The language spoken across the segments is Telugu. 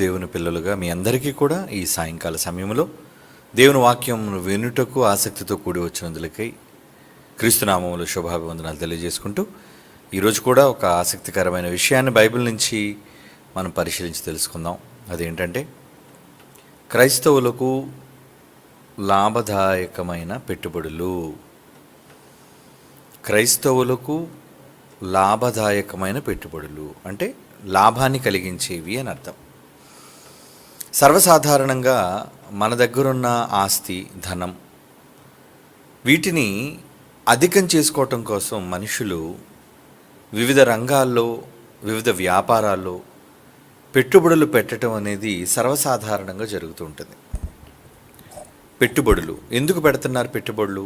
దేవుని పిల్లలుగా మీ అందరికీ కూడా ఈ సాయంకాల సమయంలో దేవుని వాక్యమును వినుటకు ఆసక్తితో కూడి వచ్చినందులకై క్రీస్తునామములో శుభాభివందనాలు తెలియజేసుకుంటూ ఈరోజు కూడా ఒక ఆసక్తికరమైన విషయాన్ని బైబిల్ నుంచి మనం పరిశీలించి తెలుసుకుందాం. అదేంటంటే క్రైస్తవులకు లాభదాయకమైన పెట్టుబడులు. క్రైస్తవులకు లాభదాయకమైన పెట్టుబడులు అంటే లాభాన్ని కలిగించేవి అని అర్థం. సర్వసాధారణంగా మన దగ్గరున్న ఆస్తి, ధనం, వీటిని అధికం చేసుకోవటం కోసం మనుషులు వివిధ రంగాల్లో, వివిధ వ్యాపారాల్లో పెట్టుబడులు పెట్టడం అనేది సర్వసాధారణంగా జరుగుతూ ఉంటుంది. పెట్టుబడులు ఎందుకు పెడుతున్నారు? పెట్టుబడులు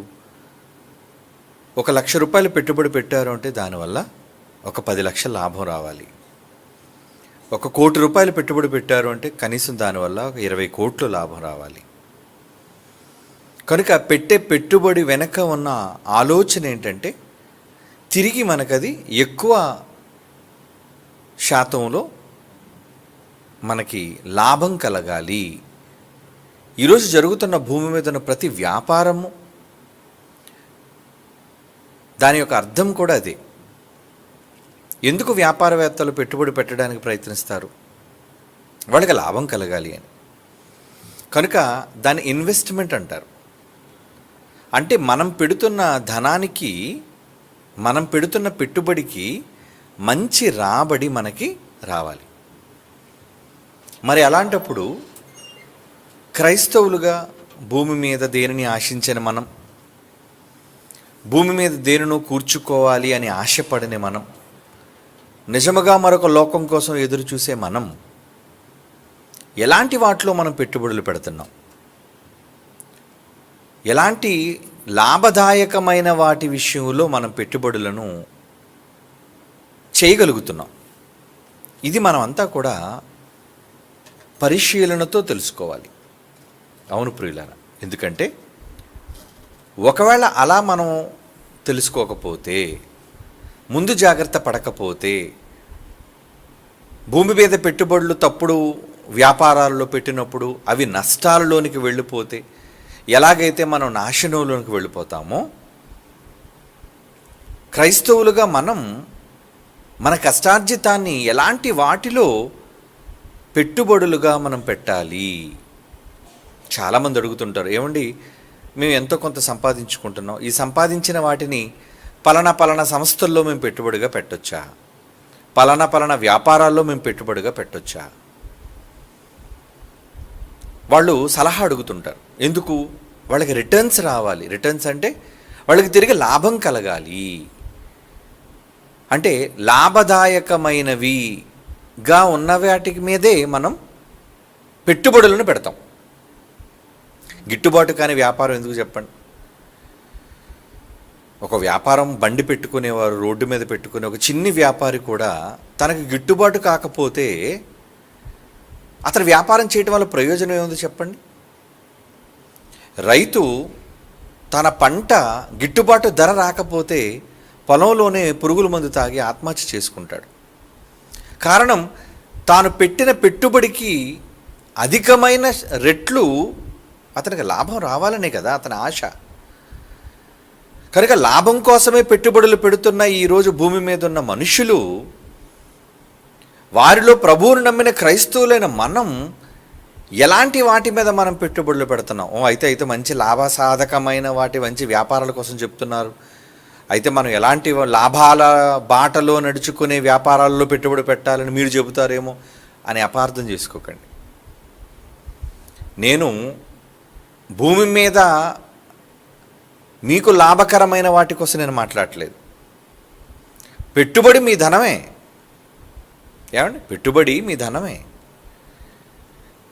1,00,000 రూపాయలు పెట్టుబడి పెట్టారు అంటే దానివల్ల ఒక 10 లక్షల లాభం రావాలి. 1 కోటి రూపాయలు పెట్టుబడి పెట్టారు అంటే కనీసం దానివల్ల ఒక 20 కోట్లు లాభం రావాలి. కనుక పెట్టే పెట్టుబడి వెనక ఉన్న ఆలోచన ఏంటంటే తిరిగి మనకది ఎక్కువ శాతంలో మనకి లాభం కలగాలి. ఈరోజు జరుగుతున్న భూమి మీద ఉన్న ప్రతి వ్యాపారము దాని యొక్క అర్థం కూడా అదే. ఎందుకు వ్యాపారవేత్తలు పెట్టుబడి పెట్టడానికి ప్రయత్నిస్తారు? వాళ్ళకి లాభం కలగాలి అని. కనుక దాన్ని ఇన్వెస్ట్మెంట్ అంటారు. అంటే మనం పెడుతున్న ధనానికి, మనం పెడుతున్న పెట్టుబడికి మంచి రాబడి మనకి రావాలి. మరి అలాంటప్పుడు క్రైస్తవులుగా భూమి మీద దేనిని ఆశించని మనం, భూమి మీద దేనినో కూర్చుకోవాలి అని ఆశపడని మనం, నిజముగా మరొక లోకం కోసం ఎదురు చూసే మనం ఎలాంటి వాటిలో మనం పెట్టుబడులు పెడుతున్నాం? ఎలాంటి లాభదాయకమైన వాటి విషయంలో మనం పెట్టుబడులను చేయగలుగుతున్నాం? ఇది మనం అంతా కూడా పరిశీలనతో తెలుసుకోవాలి. అవును ప్రియులారా, ఎందుకంటే ఒకవేళ అలా మనం తెలుసుకోకపోతే, ముందు జాగ్రత్త పడకపోతే, భూమి మీద పెట్టుబడులు తప్పుడు వ్యాపారాల్లో పెట్టినప్పుడు అవి నష్టాలలోనికి వెళ్ళిపోతే ఎలాగైతే మనం నాశనంలోనికి వెళ్ళిపోతామో, క్రైస్తవులుగా మనం మన కష్టార్జితాన్ని ఎలాంటి వాటిలో పెట్టుబడులుగా మనం పెట్టాలి? చాలామంది అడుగుతుంటారు, ఏమండి మేము ఎంతో కొంత సంపాదించుకుంటున్నాం, ఈ సంపాదించిన వాటిని పలానా సంస్థల్లో మేము పెట్టుబడిగా పెట్టొచ్చా? పలానా వ్యాపారాల్లో మేము పెట్టుబడిగా పెట్టొచ్చా? వాళ్ళు సలహా అడుగుతుంటారు. ఎందుకు? వాళ్ళకి రిటర్న్స్ రావాలి. రిటర్న్స్ అంటే వాళ్ళకి తిరిగి లాభం కలగాలి. అంటే లాభదాయకమైనవిగా ఉన్న వాటి మీదే మనం పెట్టుబడులను పెడతాం. గిట్టుబాటు కాని వ్యాపారం ఎందుకు చెప్పండి? ఒక వ్యాపారం బండి పెట్టుకునేవారు, రోడ్డు మీద పెట్టుకునే ఒక చిన్ని వ్యాపారి కూడా తనకు గిట్టుబాటు కాకపోతే అతను వ్యాపారం చేయడం వల్ల ప్రయోజనం ఏముంది చెప్పండి? రైతు తన పంట గిట్టుబాటు ధర రాకపోతే పొలంలోనే పురుగుల మందు తాగి ఆత్మహత్య చేసుకుంటాడు. కారణం, తాను పెట్టిన పెట్టుబడికి అధికమైన రెట్లు అతనికి లాభం రావాలనే కదా అతని ఆశ. కనుక లాభం కోసమే పెట్టుబడులు పెడుతున్న ఈరోజు భూమి మీద ఉన్న మనుషులు, వారిలో ప్రభువును నమ్మిన క్రైస్తవులైన మనం ఎలాంటి వాటి మీద మనం పెట్టుబడులు పెడుతున్నాం? అయితే మంచి లాభసాధకమైన వాటి మంచి వ్యాపారాల కోసం చెప్తున్నారు, అయితే మనం ఎలాంటి లాభాల బాటలో నడుచుకునే వ్యాపారాల్లో పెట్టుబడి పెట్టాలని మీరు చెబుతారేమో అని అపార్థం చేసుకోకండి. నేను భూమి మీద మీకు లాభకరమైన వాటి కోసం నేను మాట్లాడట్లేదు. పెట్టుబడి మీ ధనమే, ఏమండి? పెట్టుబడి మీ ధనమే.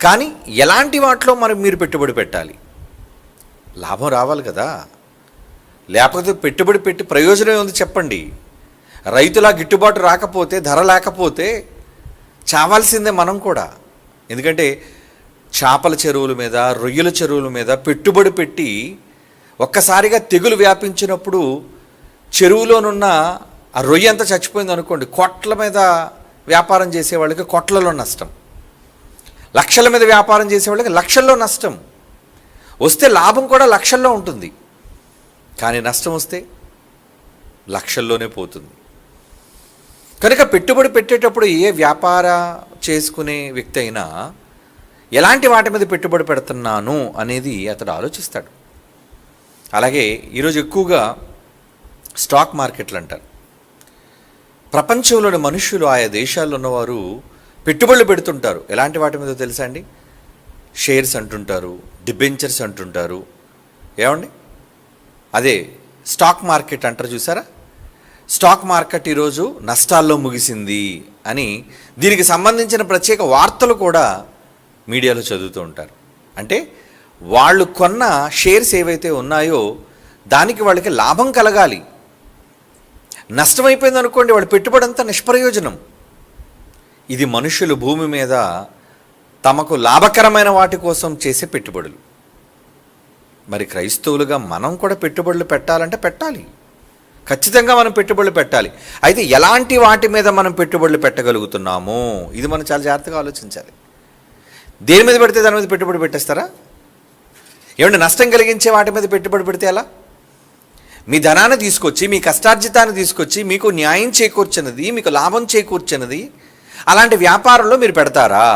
కానీ ఎలాంటి వాటిలో మరి మీరు పెట్టుబడి పెట్టాలి? లాభం రావాలి కదా, లేకపోతే పెట్టుబడి పెట్టి ప్రయోజనం ఏముంది చెప్పండి? రైతులా గిట్టుబాటు రాకపోతే, ధర లేకపోతే చావాల్సిందే మనం కూడా. ఎందుకంటే చేపల చెరువుల మీద, రొయ్యల చెరువుల మీద పెట్టుబడి పెట్టి ఒక్కసారిగా తెగులు వ్యాపించినప్పుడు చెరువులోనున్న ఆ రొయ్య అంతా చచ్చిపోయింది అనుకోండి, కోట్ల మీద వ్యాపారం చేసే వాళ్ళకి కోట్లలో నష్టం. లక్షల మీద వ్యాపారం చేసేవాళ్ళకి లక్షల్లో నష్టం వస్తే లాభం కూడా లక్షల్లో ఉంటుంది, కానీ నష్టం వస్తే లక్షల్లోనే పోతుంది. కనుక పెట్టుబడి పెట్టేటప్పుడు ఏ వ్యాపార చేసుకునే వ్యక్తి అయినా ఎలాంటి వాటి మీద పెట్టుబడి పెడుతున్నాను అనేది అతడు ఆలోచిస్తాడు. అలాగే ఈరోజు ఎక్కువగా స్టాక్ మార్కెట్లు అంటారు. ప్రపంచంలోని మనుషులు ఆయా దేశాల్లో ఉన్నవారు పెట్టుబడులు పెడుతుంటారు. ఎలాంటి వాటి మీద తెలుసా అండి? షేర్స్ అంటుంటారు, డిబెంచర్స్ అంటుంటారు. ఏమండి, అదే స్టాక్ మార్కెట్ అంటారు చూసారా? స్టాక్ మార్కెట్ ఈరోజు నష్టాల్లో ముగిసింది అని దీనికి సంబంధించిన ప్రత్యేక వార్తలు కూడా మీడియాలో చదువుతూ ఉంటారు. అంటే వాళ్ళు కొన్న షేర్స్ ఏవైతే ఉన్నాయో దానికి వాళ్ళకి లాభం కలగాలి. నష్టమైపోయింది అనుకోండి, వాళ్ళ పెట్టుబడి అంతా నిష్ప్రయోజనం. ఇది మనుషులు భూమి మీద తమకు లాభకరమైన వాటి కోసం చేసే పెట్టుబడులు. మరి క్రైస్తవులుగా మనం కూడా పెట్టుబడులు పెట్టాలంటే పెట్టాలి, ఖచ్చితంగా మనం పెట్టుబడులు పెట్టాలి. అయితే ఎలాంటి వాటి మీద మనం పెట్టుబడులు పెట్టగలుగుతున్నామో ఇది మనం చాలా జాగ్రత్తగా ఆలోచించాలి. దేని మీద పెడితే దాని మీద పెట్టుబడి పెట్టేస్తారా? ఏమంటే నష్టం కలిగించే వాటి మీద పెట్టుబడి పెడితే ఎలా? మీ ధనాన్ని తీసుకొచ్చి, మీ కష్టార్జితాన్ని తీసుకొచ్చి మీకు న్యాయం చేకూర్చినది, మీకు లాభం చేకూర్చినది అలాంటి వ్యాపారంలో మీరు పెడతారా?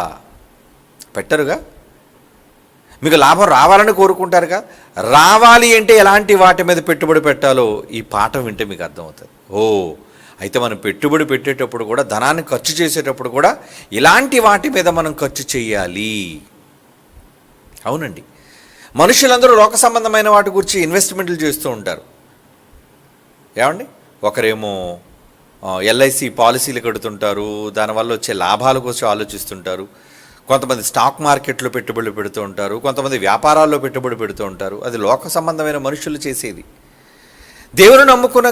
పెట్టరుగా. మీకు లాభం రావాలని కోరుకుంటారుగా. రావాలి అంటే ఎలాంటి వాటి మీద పెట్టుబడి పెట్టాలో ఈ పాఠం వింటే మీకు అర్థమవుతుంది. అయితే మనం పెట్టుబడి పెట్టేటప్పుడు కూడా, ధనాన్ని ఖర్చు చేసేటప్పుడు కూడా ఇలాంటి వాటి మీద మనం ఖర్చు చేయాలి. అవునండి, మనుషులందరూ లోక సంబంధమైన వాటి గురించి ఇన్వెస్ట్మెంట్లు చేస్తూ ఉంటారు. ఏమండి, ఒకరేమో ఎల్ఐసి పాలసీలు కడుతుంటారు, దానివల్ల వచ్చే లాభాల కోసం ఆలోచిస్తుంటారు. కొంతమంది స్టాక్ మార్కెట్లో పెట్టుబడులు పెడుతూ ఉంటారు, కొంతమంది వ్యాపారాల్లో పెట్టుబడి పెడుతూ ఉంటారు. అది లోక సంబంధమైన మనుషులు చేసేది. దేవుని నమ్ముకున్న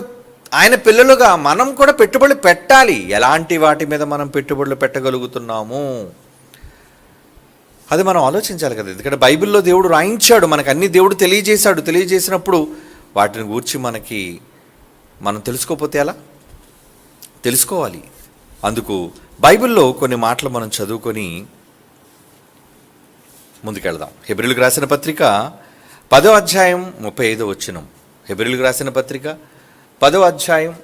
ఆయన పిల్లలుగా మనం కూడా పెట్టుబడులు పెట్టాలి. ఎలాంటి వాటి మీద మనం పెట్టుబడులు పెట్టగలుగుతున్నాము అది మనం ఆలోచించాలి కదా. ఎందుకంటే బైబిల్లో దేవుడు రాయించాడు, మనకు అన్ని దేవుడు తెలియజేశాడు. తెలియజేసినప్పుడు వాటిని గూర్చి మనం తెలుసుకోకపోతే ఎలా? తెలుసుకోవాలి. అందుకు బైబిల్లో కొన్ని మాటలు మనం చదువుకొని ముందుకెళ్దాం. హెబ్రీయులకు రాసిన పత్రిక 10వ అధ్యాయం 35వ వచనం. హెబ్రీయులకు రాసిన పత్రిక 10వ అధ్యాయం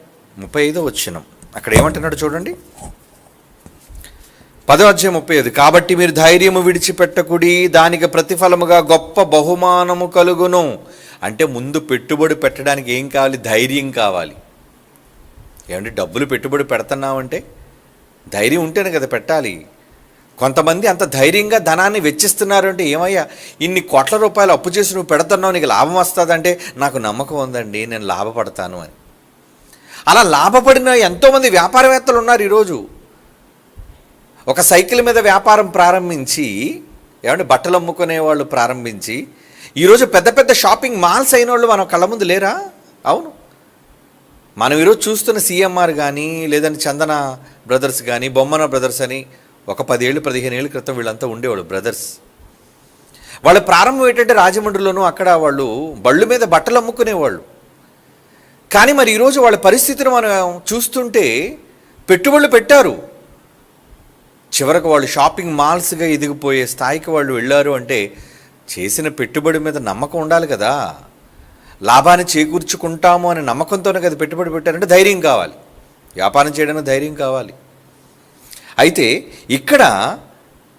35వ వచనం. అక్కడ ఏమంటున్నాడు చూడండి. 10వ అధ్యాయం 35. కాబట్టి మీరు ధైర్యము విడిచిపెట్టకుడి, దానికి ప్రతిఫలముగా గొప్ప బహుమానము కలుగును. అంటే ముందు పెట్టుబడి పెట్టడానికి ఏం కావాలి? ధైర్యం కావాలి. ఏమంటే డబ్బులు పెట్టుబడి పెడుతున్నామంటే ధైర్యం ఉంటేనే కదా పెట్టాలి. కొంతమంది అంత ధైర్యంగా ధనాన్ని వెచ్చిస్తున్నారు అంటే, ఏమయ్యా ఇన్ని కోట్ల రూపాయలు అప్పు చేసి నువ్వు పెడుతున్నావు, నీకు లాభం వస్తుందంటే నాకు నమ్మకం ఉందండి, నేను లాభపడతాను అని. అలా లాభపడిన ఎంతోమంది వ్యాపారవేత్తలు ఉన్నారు ఈరోజు. ఒక సైకిల్ మీద వ్యాపారం ప్రారంభించి, ఏమంటే బట్టలు అమ్ముకునే వాళ్ళు ప్రారంభించి ఈరోజు పెద్ద పెద్ద షాపింగ్ మాల్స్ అయిన వాళ్ళు మన కళ్ళ ముందు లేరా? అవును, మనం ఈరోజు చూస్తున్న సిఎంఆర్ కానీ, లేదంటే చందన బ్రదర్స్ కానీ, బొమ్మన బ్రదర్స్ అని ఒక 10 ఏళ్ళు 15 ఏళ్ళ క్రితం వీళ్ళంతా ఉండేవాళ్ళు బ్రదర్స్. వాళ్ళ ప్రారంభం ఏంటంటే రాజమండ్రిలోనూ అక్కడ వాళ్ళు బళ్ళు మీద బట్టలు అమ్ముకునేవాళ్ళు. కానీ మరి ఈరోజు వాళ్ళ పరిస్థితిని మనం చూస్తుంటే పెట్టుబడులు పెట్టారు, చివరకు వాళ్ళు షాపింగ్ మాల్స్గా ఎదిగిపోయే స్థాయికి వాళ్ళు వెళ్ళారు. అంటే చేసిన పెట్టుబడి మీద నమ్మకం ఉండాలి కదా. లాభాన్ని చేకూర్చుకుంటాము అనే నమ్మకంతోనే కదా పెట్టుబడి పెట్టారంటే ధైర్యం కావాలి. వ్యాపారం చేయడానికి ధైర్యం కావాలి. అయితే ఇక్కడ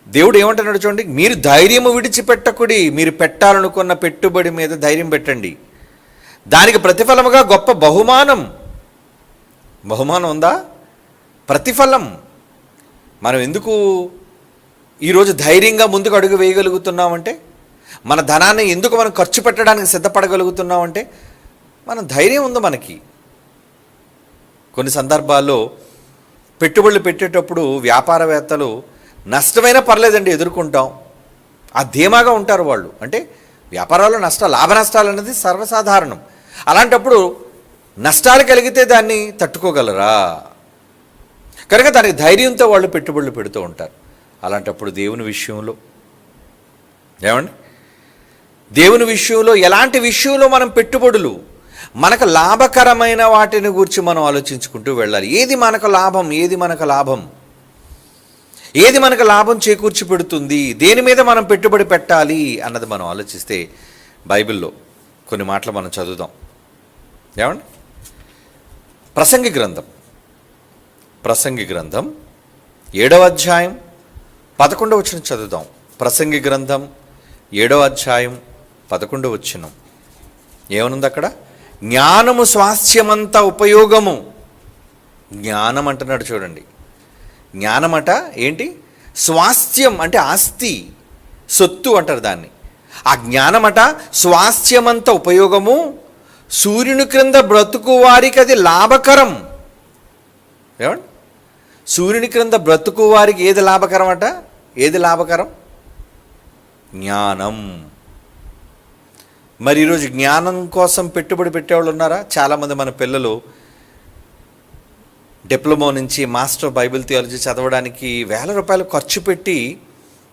దేవుడు ఏమంటున్నాడు చూడండి, మీరు ధైర్యము విడిచిపెట్టకుడి, మీరు పెట్టాలనుకున్న పెట్టుబడి మీద ధైర్యం పెట్టండి, దానికి ప్రతిఫలముగా గొప్ప బహుమానం ఉందా? ప్రతిఫలం. మనం ఎందుకు ఈరోజు ధైర్యంగా ముందుకు అడుగు వేయగలుగుతున్నామంటే, మన ధనాన్ని ఎందుకు మనం ఖర్చు పెట్టడానికి సిద్ధపడగలుగుతున్నామంటే మన ధైర్యం ఉంది మనకి. కొన్ని సందర్భాల్లో పెట్టుబడులు పెట్టేటప్పుడు వ్యాపారవేత్తలు నష్టమైనా పర్లేదండి ఎదుర్కొంటాం, ఆ ధీమాగా ఉంటారు వాళ్ళు. అంటే వ్యాపారాల్లో లాభ నష్టాలు అనేది సర్వసాధారణం. అలాంటప్పుడు నష్టాలు కలిగితే దాన్ని తట్టుకోగలరా? కనుక దానికి ధైర్యంతో వాళ్ళు పెట్టుబడులు పెడుతూ ఉంటారు. అలాంటప్పుడు దేవుని విషయంలో దేవుని విషయంలో ఎలాంటి విషయంలో మనం పెట్టుబడులు మనకు లాభకరమైన వాటిని గురించి మనం ఆలోచించుకుంటూ వెళ్ళాలి. ఏది మనకు లాభం, ఏది మనకు లాభం. ఏది మనకు లాభం చేకూర్చి పెడుతుంది, దేని మీద మనం పెట్టుబడి పెట్టాలి అన్నది మనం ఆలోచిస్తే బైబిల్లో కొన్ని మాటలు మనం చదువుదాం. ఏమండి? ప్రసంగి గ్రంథం 7వ అధ్యాయం 11వ వచనం చదువుదాం. ప్రసంగి గ్రంథం 7వ అధ్యాయం 11వ వచనం ఏమనుంది అక్కడ? జ్ఞానము స్వాస్థ్యమంత ఉపయోగము. జ్ఞానం అంటున్నాడు చూడండి. జ్ఞానమట ఏంటి? స్వాస్థ్యం అంటే ఆస్తి, సొత్తు అంటారు దాన్ని. ఆ జ్ఞానమట స్వాస్థ్యమంత ఉపయోగము, సూర్యుని క్రింద బ్రతుకు వారికి అది లాభకరం. ఏమండి? సూర్యుని క్రింద బ్రతుకు వారికి ఏది లాభకరం అట? ఏది లాభకరం? జ్ఞానం. మరి ఈరోజు జ్ఞానం కోసం పెట్టుబడి పెట్టేవాళ్ళు ఉన్నారా? చాలామంది మన పిల్లలు డిప్లొమా నుంచి మాస్టర్ బైబిల్ థియాలజీ చదవడానికి వేల రూపాయలు ఖర్చు పెట్టి,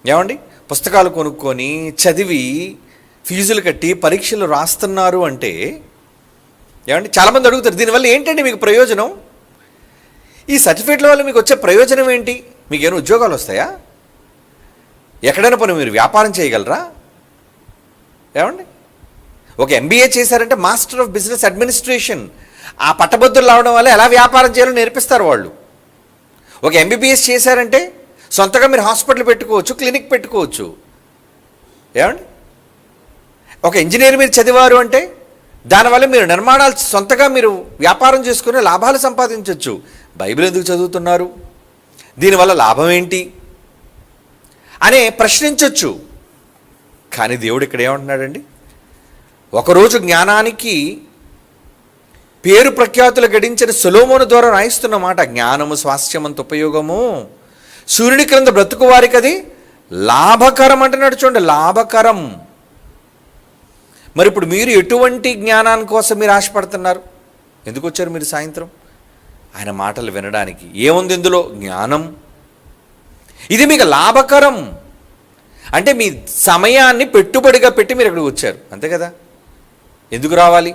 ఏమండి, పుస్తకాలు కొనుక్కొని చదివి ఫీజులు కట్టి పరీక్షలు రాస్తున్నారు అంటే, ఏమండి, చాలామంది అడుగుతారు దీనివల్ల ఏంటండి మీకు ప్రయోజనం? ఈ సర్టిఫికేట్ల వల్ల మీకు వచ్చే ప్రయోజనం ఏంటి? మీకు ఏమైనా ఉద్యోగాలు వస్తాయా? ఎక్కడైనా పని మీరు వ్యాపారం చేయగలరా? ఏమండి, ఒక MBA చేశారంటే మాస్టర్ ఆఫ్ బిజినెస్ అడ్మినిస్ట్రేషన్, ఆ పట్టభద్రులు రావడం వల్ల ఎలా వ్యాపారం చేయాలో నేర్పిస్తారు వాళ్ళు. ఒక MBBS చేశారంటే సొంతగా మీరు హాస్పిటల్ పెట్టుకోవచ్చు, క్లినిక్ పెట్టుకోవచ్చు. ఏమండి, ఒక ఇంజనీర్ మీరు చదివారు అంటే దానివల్ల మీరు నిర్మాణాలు సొంతగా మీరు వ్యాపారం చేసుకుని లాభాలు సంపాదించవచ్చు. బైబిల్ ఎందుకు చదువుతున్నారు? దీనివల్ల లాభం ఏంటి అనే ప్రశ్నించవచ్చు. కానీ దేవుడు ఇక్కడ ఏమంటున్నాడండి? ఒకరోజు జ్ఞానానికి పేరు ప్రఖ్యాతులు గడించిన సొలొమోను ద్వారా రాయిస్తున్న మాట, జ్ఞానము స్వాస్థ్యమంత ఉపయోగము, సూర్యుని క్రింద బ్రతుకు వారికి అది లాభకరం అంటున్నాడు చూడండి. లాభకరం. మరి ఇప్పుడు మీరు ఎటువంటి జ్ఞానాన్ని కోసం మీరు ఆశపడుతున్నారు? ఎందుకు వచ్చారు మీరు సాయంత్రం? ఆయన మాటలు వినడానికి. ఏముంది ఇందులో? జ్ఞానం. ఇది మీకు లాభకరం అంటే మీ సమయాన్ని పెట్టుబడిగా పెట్టి మీరు ఇక్కడికి వచ్చారు, అంతే కదా? ఎందుకు రావాలి?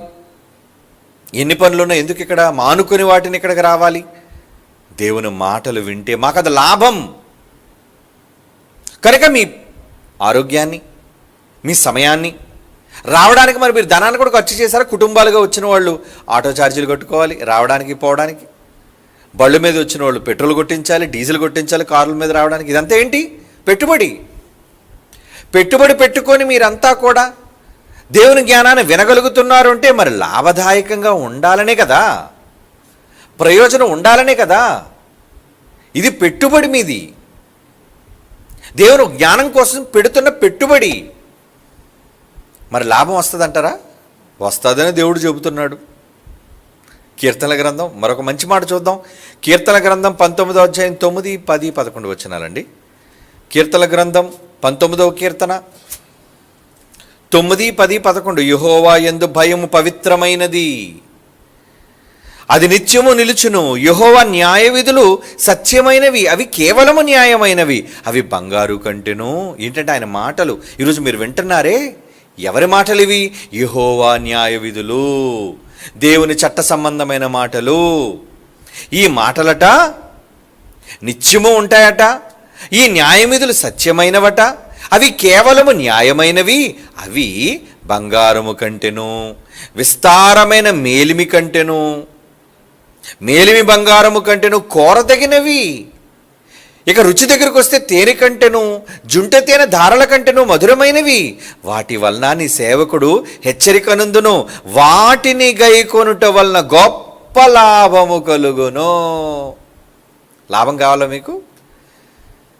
ఎన్ని పనులున్నా ఎందుకు ఇక్కడ మానుకొని వాటిని ఇక్కడికి రావాలి? దేవుని మాటలు వింటే మాకు అది లాభం. కనుక మీ ఆరోగ్యాన్ని, మీ సమయాన్ని రావడానికి, మరి మీరు ధనాన్ని కూడా ఖర్చు చేశారా? కుటుంబాలుగా వచ్చిన వాళ్ళు ఆటో ఛార్జీలు కట్టుకోవాలి రావడానికి పోవడానికి, బళ్ళు మీద వచ్చిన వాళ్ళు పెట్రోల్ కొట్టించాలి, డీజిల్ కొట్టించాలి కార్ల మీద రావడానికి. ఇదంతా ఏంటి? పెట్టుబడి. పెట్టుబడి పెట్టుకొని మీరంతా కూడా దేవుని జ్ఞానాన్ని వినగలుగుతున్నారు అంటే మరి లాభదాయకంగా ఉండాలనే కదా, ప్రయోజనం ఉండాలనే కదా. ఇది పెట్టుబడి మీది, దేవుని జ్ఞానం కోసం పెడుతున్న పెట్టుబడి. మరి లాభం వస్తుందంటారా? వస్తుందని దేవుడు చెబుతున్నాడు. కీర్తనల గ్రంథం మరొక మంచి మాట చూద్దాం. కీర్తనల గ్రంథం 19వ అధ్యాయం 9, 10, 11 వచనాలండి. కీర్తనల గ్రంథం 19వ కీర్తన 9, 10, 11. యెహోవా యందు భయము పవిత్రమైనది, అది నిత్యము నిలుచును. యెహోవా న్యాయవిధులు సత్యమైనవి, అవి కేవలము న్యాయమైనవి, అవి బంగారు కంటెను. ఏంటంటే ఆయన మాటలు ఈరోజు మీరు వింటున్నారే, ఎవరి మాటలు ఇవి? యెహోవా న్యాయవిధులు, దేవుని చట్ట సంబంధమైన మాటలు. ఈ మాటలట నిత్యము ఉంటాయట, ఈ న్యాయవిధులు సత్యమైనవట, అవి కేవలము న్యాయమైనవి, అవి బంగారము కంటెను, విస్తారమైన మేలిమి కంటెను, మేలిమి బంగారము కంటెను కోరదగినవి. ఇక రుచి దగ్గరకు వస్తే తేనె కంటెను, జుంట తేనె ధారల కంటెను మధురమైనవి. వాటి వలన నీ సేవకుడు హెచ్చరికనందును, వాటిని గైకొనుట వలన గొప్ప లాభము కలుగును. లాభం కావాలా మీకు?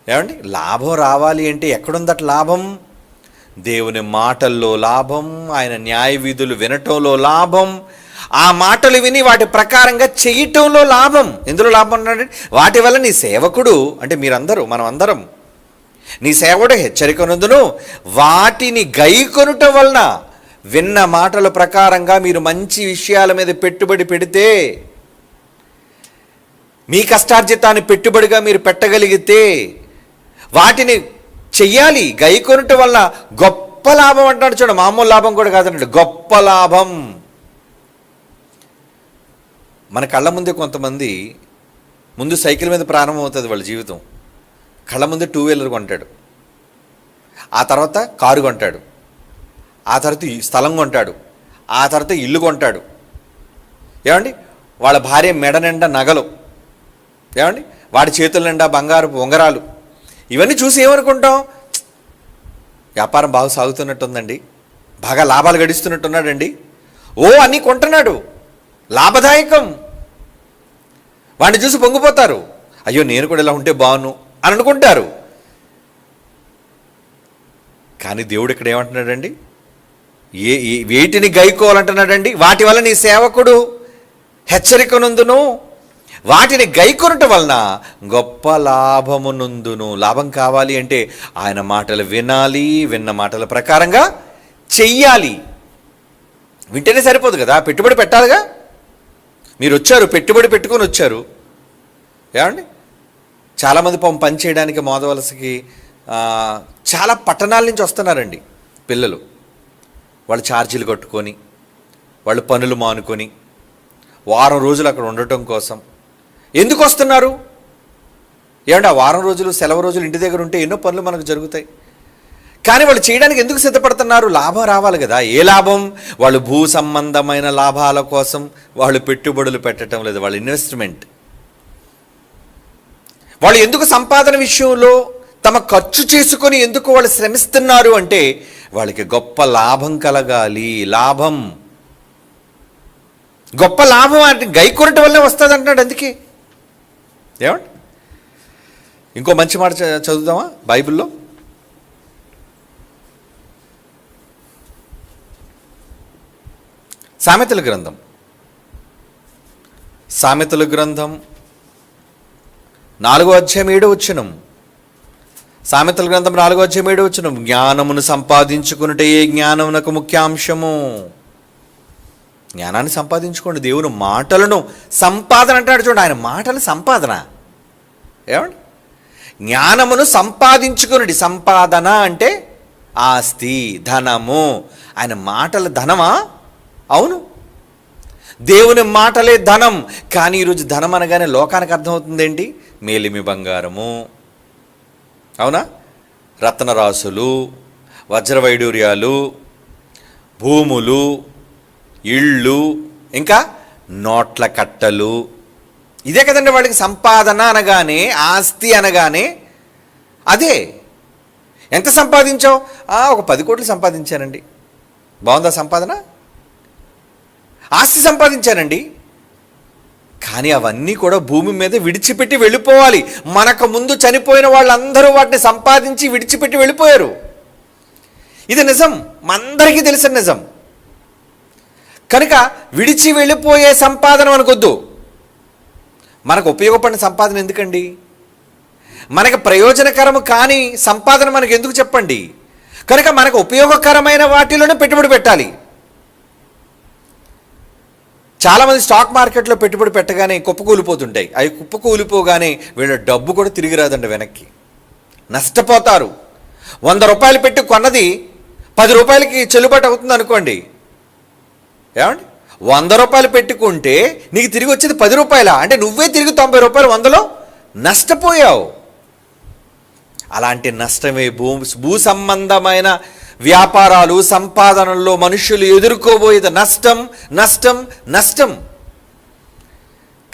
ఏమండి, లాభం రావాలి అంటే ఎక్కడుందట లాభం? దేవుని మాటల్లో లాభం, ఆయన న్యాయ విధులు వినటంలో లాభం, ఆ మాటలు విని వాటి ప్రకారంగా చేయటంలో లాభం. ఎందులో లాభం అన్నాడు? వాటి వల్ల నీ సేవకుడు అంటే మీరందరూ, మనం అందరం, నీ సేవకుడు హెచ్చరికనందును, వాటిని గైకొనుట వలన, విన్న మాటల ప్రకారంగా మీరు మంచి విషయాల మీద పెట్టుబడి పెడితే, మీ కష్టార్జితాన్ని పెట్టుబడిగా మీరు పెట్టగలిగితే, వాటిని చెయ్యాలి. గైకొనుట వలన గొప్ప లాభం అంటాడు చూడ. మామూలు లాభం కూడా కాదన్నాడు, గొప్ప లాభం. మన కళ్ళ ముందే కొంతమంది ముందు సైకిల్ మీద ప్రారంభమవుతుంది వాళ్ళ జీవితం. కళ్ళ ముందు 2 వీలర్ కొంటాడు, ఆ తర్వాత కారు కొంటాడు, ఆ తర్వాత స్థలం కొంటాడు, ఆ తర్వాత ఇల్లు కొంటాడు. ఏమండి, వాళ్ళ భార్య మెడ నిండా నగలు, ఏమండి, వాడి చేతుల నిండా బంగారపు ఉంగరాలు. ఇవన్నీ చూసి ఏమనుకుంటాం? వ్యాపారం బాగా సాగుతున్నట్టుందండి, బాగా లాభాలు గడిస్తున్నట్టున్నాడండి, ఓ అన్నీ కొంటున్నాడు, లాభదాయకం. వాడిని చూసి పొంగిపోతారు, అయ్యో నేను కూడా ఇలా ఉంటే బాగును అని అనుకుంటారు. కానీ దేవుడు ఇక్కడ ఏమంటున్నాడండి? వేటిని గైకోవాలంటున్నాడండి? వాటి వల్ల నీ సేవకుడు హెచ్చరికనందును, వాటిని గైకొనటం వలన గొప్ప లాభమునందును. లాభం కావాలి అంటే ఆయన మాటలు వినాలి, విన్న మాటల ప్రకారంగా చెయ్యాలి. వింటేనే సరిపోదు కదా, పెట్టుబడి పెట్టాలిగా. మీరు వచ్చారు, పెట్టుబడి పెట్టుకొని వచ్చారు, ఏమండి. చాలామంది పని చేయడానికి మోదవలసకి చాలా పట్టణాల నుంచి వస్తున్నారండి పిల్లలు. వాళ్ళు ఛార్జీలు కట్టుకొని, వాళ్ళు పనులు మానుకొని వారం రోజులు అక్కడ ఉండటం కోసం ఎందుకు వస్తున్నారు? ఏమంటే ఆ వారం రోజులు, సెలవు రోజులు ఇంటి దగ్గర ఉంటే ఎన్నో పనులు మనకు జరుగుతాయి. కానీ వాళ్ళు చేయడానికి ఎందుకు సిద్ధపడుతున్నారు? లాభం రావాలి కదా. ఏ లాభం? వాళ్ళు భూ సంబంధమైన లాభాల కోసం వాళ్ళు పెట్టుబడులు పెట్టడం లేదు, వాళ్ళ ఇన్వెస్ట్మెంట్. వాళ్ళు ఎందుకు సంపాదన విషయంలో తమ ఖర్చు చేసుకొని ఎందుకు వాళ్ళు శ్రమిస్తున్నారు అంటే వాళ్ళకి గొప్ప లాభం కలగాలి. లాభం, గొప్ప లాభం అంటే గైకొనటం వల్లే వస్తుంది అంటున్నాడు. అందుకే ఏమండి, ఇంకో మంచి మాట చదువుదామా బైబిల్లో? సామెతల గ్రంథం 4వ అధ్యాయం 7వ వచనం. సామెతల గ్రంథం 4వ అధ్యాయం 7వ వచనం. జ్ఞానమును సంపాదించుకున్నటే ఏ జ్ఞానమునకు ముఖ్యాంశము. జ్ఞానాన్ని సంపాదించుకోండి. దేవుని మాటలను సంపాదన అంటాడు చూడండి, ఆయన మాటలు సంపాదన. ఏమండి, జ్ఞానమును సంపాదించుకున్నది. సంపాదన అంటే ఆస్తి, ధనము. ఆయన మాటలు ధనమా? అవును, దేవుని మాటలే ధనం. కానీ ఈరోజు ధనం అనగానే లోకానికి అర్థమవుతుంది ఏంటి? మేలిమి బంగారము, అవునా, రత్నరాసులు, వజ్రవైడూర్యాలు, భూములు, ఇళ్ళు, ఇంకా నోట్ల కట్టలు. ఇదే కదండి వాడికి సంపాదన అనగానే, ఆస్తి అనగానే అదే. ఎంత సంపాదించావు? ఒక 10 కోట్లు సంపాదించానండి. బాగుందా సంపాదన? ఆస్తి సంపాదించానండి. కానీ అవన్నీ కూడా భూమి మీద విడిచిపెట్టి వెళ్ళిపోవాలి. మనకు ముందు చనిపోయిన వాళ్ళందరూ వాటిని సంపాదించి విడిచిపెట్టి వెళ్ళిపోయారు. ఇది నిజం, మనందరికీ తెలిసిన నిజం. కనుక విడిచి వెళ్ళిపోయే సంపాదన మనకొద్దు. మనకు ఉపయోగపడిన సంపాదన ఎందుకండి? మనకు ప్రయోజనకరము కానీ సంపాదన మనకు ఎందుకు చెప్పండి? కనుక మనకు ఉపయోగకరమైన వాటిలోనే పెట్టుబడి పెట్టాలి. చాలామంది స్టాక్ మార్కెట్లో పెట్టుబడి పెట్టగానే కుప్పకూలిపోతుంటాయి. అవి కుప్పకూలిపోగానే వీళ్ళ డబ్బు కూడా తిరిగి రాదండి వెనక్కి, నష్టపోతారు. 100 రూపాయలు పెట్టి కొన్నది 10 రూపాయలకి చెల్లుబాటు అవుతుంది అనుకోండి. ఏమండి, 100 రూపాయలు పెట్టుకుంటే నీకు తిరిగి వచ్చేది 10 రూపాయల, అంటే నువ్వే తిరిగి 90 రూపాయలు 100లో నష్టపోయావు. అలాంటి నష్టమే భూ సంబంధమైన వ్యాపారాలు, సంపాదనల్లో మనుషులు ఎదుర్కోబోయేది నష్టం, నష్టం, నష్టం.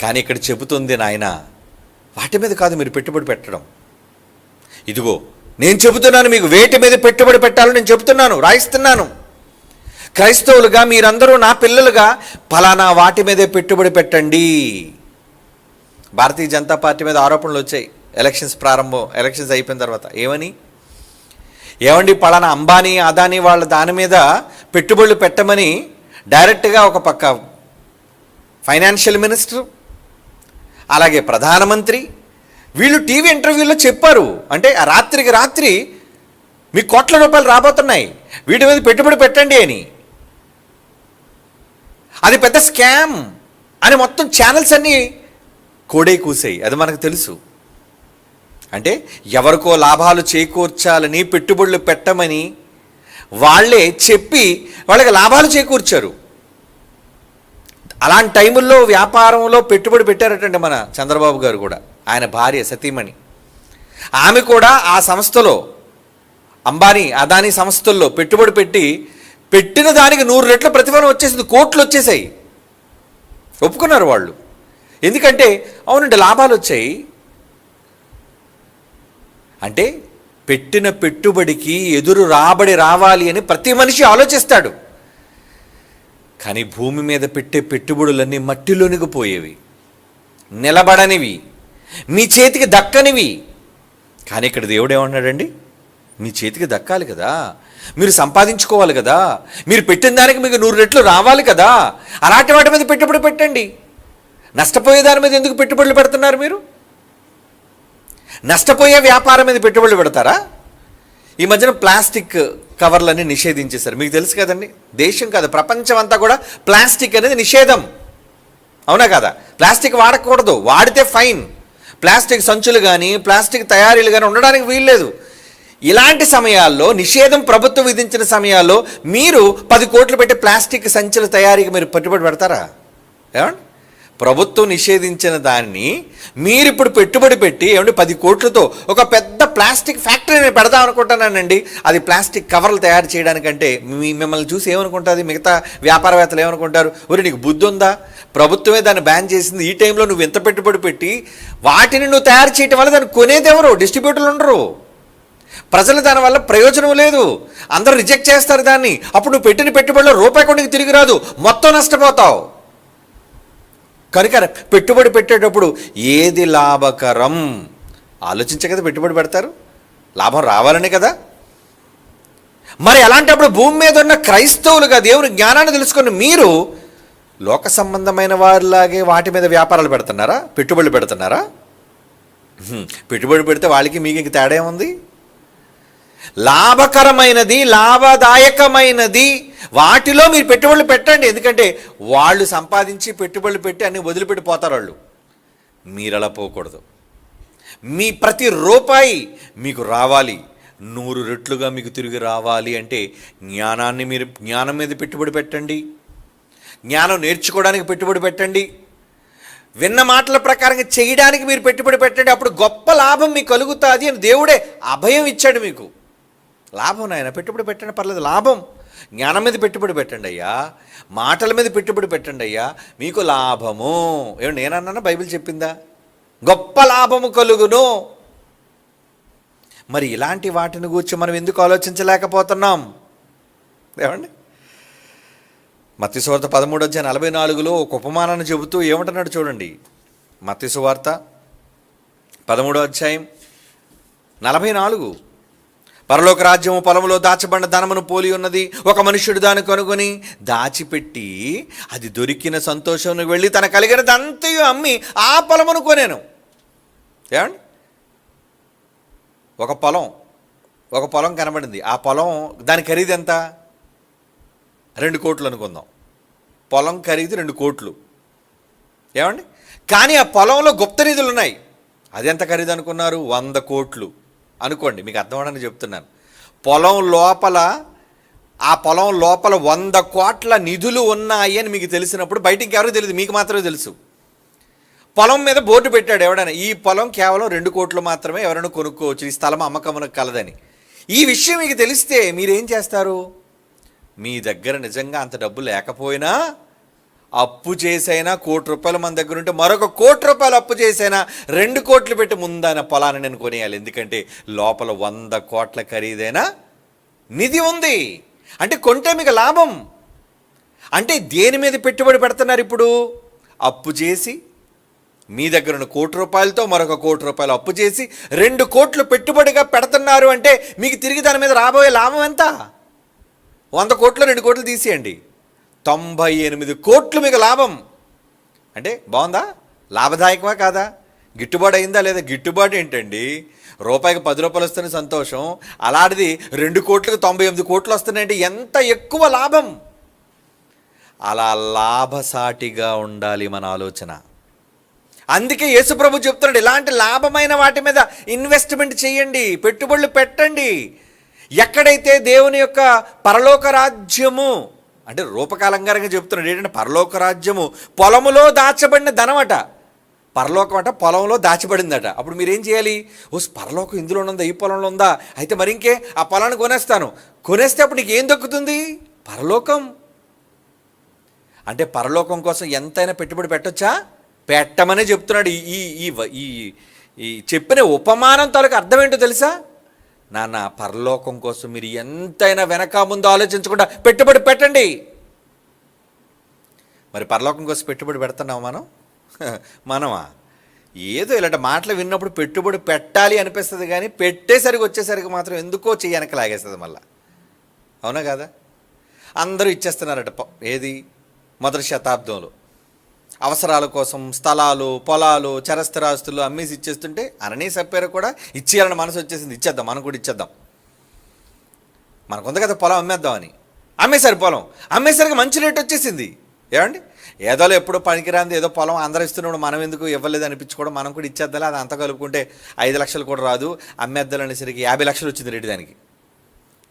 కానీ ఇక్కడ చెబుతుంది నాయన, వాటి మీద కాదు మీరు పెట్టుబడి పెట్టడం. ఇదిగో నేను చెబుతున్నాను, మీకు వేటి మీద పెట్టుబడి పెట్టాలో నేను చెబుతున్నాను, రాయిస్తున్నాను. క్రైస్తవులుగా మీరందరూ నా పిల్లలుగా ఫలానా వాటి మీదే పెట్టుబడి పెట్టండి. భారతీయ జనతా పార్టీ మీద ఆరోపణలు వచ్చాయి ఎలక్షన్స్ అయిపోయిన తర్వాత. ఏమండి పలానా అంబానీ, అదానీ వాళ్ళ దాని మీద పెట్టుబడులు పెట్టమని డైరెక్ట్గా ఒక పక్క ఫైనాన్షియల్ మినిస్టర్, అలాగే ప్రధానమంత్రి వీళ్ళు టీవీ ఇంటర్వ్యూలో చెప్పారు. అంటే ఆ రాత్రికి రాత్రి మీకు కోట్ల రూపాయలు రాబోతున్నాయి, వీటి మీద పెట్టుబడి పెట్టండి అని. అది పెద్ద స్కామ్ అని మొత్తం ఛానల్స్ అన్నీ కోడే కూసాయి. అది మనకు తెలుసు. అంటే ఎవరికో లాభాలు చేకూర్చాలని పెట్టుబడులు పెట్టమని వాళ్ళే చెప్పి వాళ్ళకి లాభాలు చేకూర్చారు. అలాంటి టైముల్లో వ్యాపారంలో పెట్టుబడి పెట్టారటండి మన చంద్రబాబు గారు కూడా, ఆయన భార్య సతీమణి. ఆమె కూడా ఆ సంస్థలో అంబానీ అదానీ సంస్థల్లో పెట్టుబడి పెట్టిన దానికి 100 రెట్ల ప్రతిఫలం వచ్చేసింది, కోట్లు వచ్చేసాయి. ఒప్పుకున్నారు వాళ్ళు. ఎందుకంటే అవునండి లాభాలు వచ్చాయి. అంటే పెట్టిన పెట్టుబడికి ఎదురు రాబడి రావాలి అని ప్రతి మనిషి ఆలోచిస్తాడు. కానీ భూమి మీద పెట్టే పెట్టుబడులన్నీ మట్టిలోనికి పోయేవి, నిలబడనివి, మీ చేతికి దక్కనివి. కానీ ఇక్కడ దేవుడు ఏమన్నాడండి? మీ చేతికి దక్కాలి కదా, మీరు సంపాదించుకోవాలి కదా, మీరు పెట్టిన దానికి మీకు 100 రెట్లు రావాలి కదా. అలాంటి వాటి మీద పెట్టుబడి పెట్టండి. నష్టపోయే దాని మీద ఎందుకు పెట్టుబడులు పెడుతున్నారు మీరు? నష్టపోయే వ్యాపారం మీద పెట్టుబడులు పెడతారా? ఈ మధ్యన ప్లాస్టిక్ కవర్లన్నీ నిషేధించేశారు, మీకు తెలుసు కదండి. దేశం కాదు, ప్రపంచం అంతా కూడా ప్లాస్టిక్ అనేది నిషేధం, అవునా కదా? ప్లాస్టిక్ వాడకూడదు, వాడితే ఫైన్. ప్లాస్టిక్ సంచులు కానీ ప్లాస్టిక్ తయారీలు కానీ ఉండడానికి వీల్లేదు. ఇలాంటి సమయాల్లో, నిషేధం ప్రభుత్వం విధించిన సమయాల్లో మీరు 10 కోట్లు పెట్టి ప్లాస్టిక్ సంచుల తయారీకి మీరు పెట్టుబడి పెడతారా? ఏమండి? ప్రభుత్వం నిషేధించిన దాన్ని మీరు ఇప్పుడు పెట్టుబడి పెట్టి 10 కోట్లతో ఒక పెద్ద ప్లాస్టిక్ ఫ్యాక్టరీ నేను పెడదాం అనుకుంటున్నానండి. అది ప్లాస్టిక్ కవర్లు తయారు చేయడానికంటే మిమ్మల్ని చూసి ఏమనుకుంటుంది? మిగతా వ్యాపారవేత్తలు ఏమనుకుంటారు? ఒరే నీకు బుద్ధి ఉందా? ప్రభుత్వమే దాన్ని బ్యాన్ చేసింది, ఈ టైంలో నువ్వు ఎంత పెట్టుబడి పెట్టి వాటిని నువ్వు తయారు చేయటం వల్ల దాన్ని కొనేది ఎవరు? డిస్ట్రిబ్యూటర్లు ఉండరు, ప్రజలు దానివల్ల ప్రయోజనం లేదు, అందరూ రిజెక్ట్ చేస్తారు దాన్ని. అప్పుడు నువ్వు పెట్టిన పెట్టుబడిలో రూపాయి కూడా నీకు తిరిగి రాదు, మొత్తం నష్టపోతావు. కనుక పెట్టుబడి పెట్టేటప్పుడు ఏది లాభకరం ఆలోచించే కదా పెట్టుబడి పెడతారు, లాభం రావాలని కదా. మరి అలాంటప్పుడు భూమి మీద ఉన్న క్రైస్తవులుగా దేవుని జ్ఞానాన్ని తెలుసుకుని మీరు లోక సంబంధమైన వారిలాగే వాటి మీద వ్యాపారాలు పెడుతున్నారా? పెట్టుబడులు పెడుతున్నారా? పెట్టుబడి పెడితే వాళ్ళకి మీకు ఇంక తేడా ఏముంది? లాభకరమైనది, లాభదాయకమైనది వాటిలో మీరు పెట్టుబడులు పెట్టండి. ఎందుకంటే వాళ్ళు సంపాదించి పెట్టుబడులు పెట్టి అన్ని వదిలిపెట్టి పోతారు వాళ్ళు. మీరు అలా పోకూడదు. మీ ప్రతి రూపాయి మీకు రావాలి, 100 రెట్లుగా మీకు తిరిగి రావాలి అంటే జ్ఞానం మీద పెట్టుబడి పెట్టండి, జ్ఞానం నేర్చుకోవడానికి పెట్టుబడి పెట్టండి, విన్న మాటల ప్రకారంగా చేయడానికి మీరు పెట్టుబడి పెట్టండి. అప్పుడు గొప్ప లాభం మీకు కలుగుతుంది అని దేవుడే అభయం ఇచ్చాడు మీకు. లాభం నాయన, పెట్టుబడి పెట్టండి పర్లేదు, లాభం. జ్ఞానం మీద పెట్టుబడి పెట్టండి అయ్యా, మాటల మీద పెట్టుబడి పెట్టండి అయ్యా, మీకు లాభము. ఏమండి నేనన్నా బైబిల్ చెప్పిందా? గొప్ప లాభము కలుగును. మరి ఇలాంటి వాటిని గురించి మనం ఎందుకు ఆలోచించలేకపోతున్నాం? ఏమండి? మత్తయి సువార్త 13:44 ఒక ఉపమానాన్ని చెబుతూ ఏమంటున్నాడు చూడండి. మత్తయి సువార్త 13:44 పరలోక రాజ్యము పొలములో దాచబడిన ధనమును పోలి ఉన్నది. ఒక మనుష్యుడు దాన్ని కనుగొని దాచిపెట్టి అది దొరికిన సంతోషం వెళ్ళి తన కలిగినదంతయు అమ్మి ఆ పొలమును కొనేను. ఏమండి? ఒక పొలం కనబడింది. ఆ పొలం దాని ఖరీదు ఎంత? 2 కోట్లు అనుకుందాం. పొలం ఖరీదు 2 కోట్లు. ఏమండి? కానీ ఆ పొలంలో గుప్త నిధులు ఉన్నాయి. అది ఎంత ఖరీదు అనుకున్నారు? 100 కోట్లు అనుకోండి, మీకు అర్థమవడానికి చెప్తున్నాను. ఆ పొలం లోపల 100 కోట్ల నిధులు ఉన్నాయి అని మీకు తెలిసినప్పుడు బయటికి ఎవరికి తెలియదు, మీకు మాత్రమే తెలుసు. పొలం మీద బోర్డు పెట్టాడు ఎవడైనా, ఈ పొలం కేవలం 2 కోట్లు మాత్రమే ఎవరైనా కొనుక్కోవచ్చు, ఈ స్థలం అమ్మకమునకు కలదని. ఈ విషయం మీకు తెలిస్తే మీరేం చేస్తారు? మీ దగ్గర నిజంగా అంత డబ్బు లేకపోయినా అప్పు చేసైనా, 1 కోటి రూపాయలు మన దగ్గర ఉంటే మరొక 1 కోటి రూపాయలు అప్పు చేసైనా 2 కోట్లు పెట్టి ముందైన పొలాన్ని నేను కొనేయాలి. ఎందుకంటే లోపల 100 కోట్ల ఖరీదైన నిధి ఉంది. అంటే కొంటే మీకు లాభం. అంటే దేని మీద పెట్టుబడి పెడుతున్నారు ఇప్పుడు? అప్పు చేసి మీ దగ్గర ఉన్న 1 కోటి రూపాయలతో మరొక 1 కోటి రూపాయలు అప్పు చేసి 2 కోట్లు పెట్టుబడిగా పెడుతున్నారు. అంటే మీకు తిరిగి దాని మీద రాబోయే లాభం ఎంత? 100 కోట్లు 2 కోట్లు తీసేయండి, 98 కోట్లు మీకు లాభం. అంటే బాగుందా? లాభదాయకమా కాదా? గిట్టుబాటు అయిందా లేదా? గిట్టుబాటు ఏంటండి, రూపాయికి 10 రూపాయలు వస్తున్న సంతోషం, అలాంటిది 2 కోట్లకు 98 కోట్లు వస్తున్నాయంటే ఎంత ఎక్కువ లాభం. అలా లాభసాటిగా ఉండాలి మన ఆలోచన. అందుకే యేసుప్రభు చెప్తున్నాడు, ఇలాంటి లాభమైన వాటి మీద ఇన్వెస్ట్మెంట్ చేయండి, పెట్టుబడులు పెట్టండి. ఎక్కడైతే దేవుని యొక్క పరలోక రాజ్యము అంటే రూపకాలంగారంగా చెప్తున్నాడు ఏంటంటే పరలోక రాజ్యము పొలములో దాచబడిన ధనమట. పరలోకం అట పొలంలో దాచిపడిందట. అప్పుడు మీరేం చేయాలి? ఓ పరలోకం ఇందులో ఉందా, ఈ పొలంలో ఉందా, అయితే మరి ఇంకే ఆ పొలాన్ని కొనేస్తాను. కొనేస్తే అప్పుడు నీకు ఏం దక్కుతుంది? పరలోకం. అంటే పరలోకం కోసం ఎంతైనా పెట్టుబడి పెట్టొచ్చా? పెట్టమనే చెప్తున్నాడు. ఈ ఈ ఈ ఈ చెప్పిన ఉపమానం తాలూకు అర్థం ఏంటో తెలుసా? నాన్న, పరలోకం కోసం మీరు ఎంతైనా వెనక ముందు ఆలోచించకుండా పెట్టుబడి పెట్టండి. మరి పరలోకం కోసం పెట్టుబడి పెడుతున్నాం మనమా? ఏదో ఇలాంటి మాటలు విన్నప్పుడు పెట్టుబడి పెట్టాలి అనిపిస్తుంది, కానీ పెట్టేసరికి వచ్చేసరికి మాత్రం ఎందుకో చెయ్యనక లాగేస్తుంది మళ్ళా. అవునా కాదా? అందరూ ఇచ్చేస్తున్నారట. ఏది? మొదటి శతాబ్దంలో అవసరాల కోసం స్థలాలు, పొలాలు, చరస్థిరాస్తులు అమ్మేసి ఇచ్చేస్తుంటే అననీ సప్పేర కూడా ఇచ్చేయాలని మనసు వచ్చేసింది. ఇచ్చేద్దాం, మనం కూడా ఇచ్చేద్దాం, మనకుంది కదా పొలం, అమ్మేద్దామని అమ్మేశారు. పొలం అమ్మేసరికి మంచి రేటు వచ్చేసింది. ఏమండి, ఏదో ఎప్పుడో పనికిరాంది ఏదో పొలం అందరూ ఇస్తున్నాడు, మనం ఎందుకు ఇవ్వలేదు అనిపించుకోవడం, మనం కూడా ఇచ్చేద్దాలి. అది అంతా కలుపుకుంటే 5 లక్షలు కూడా రాదు, అమ్మేద్దాలు అనేసరికి 50 లక్షలు వచ్చింది రేటు దానికి.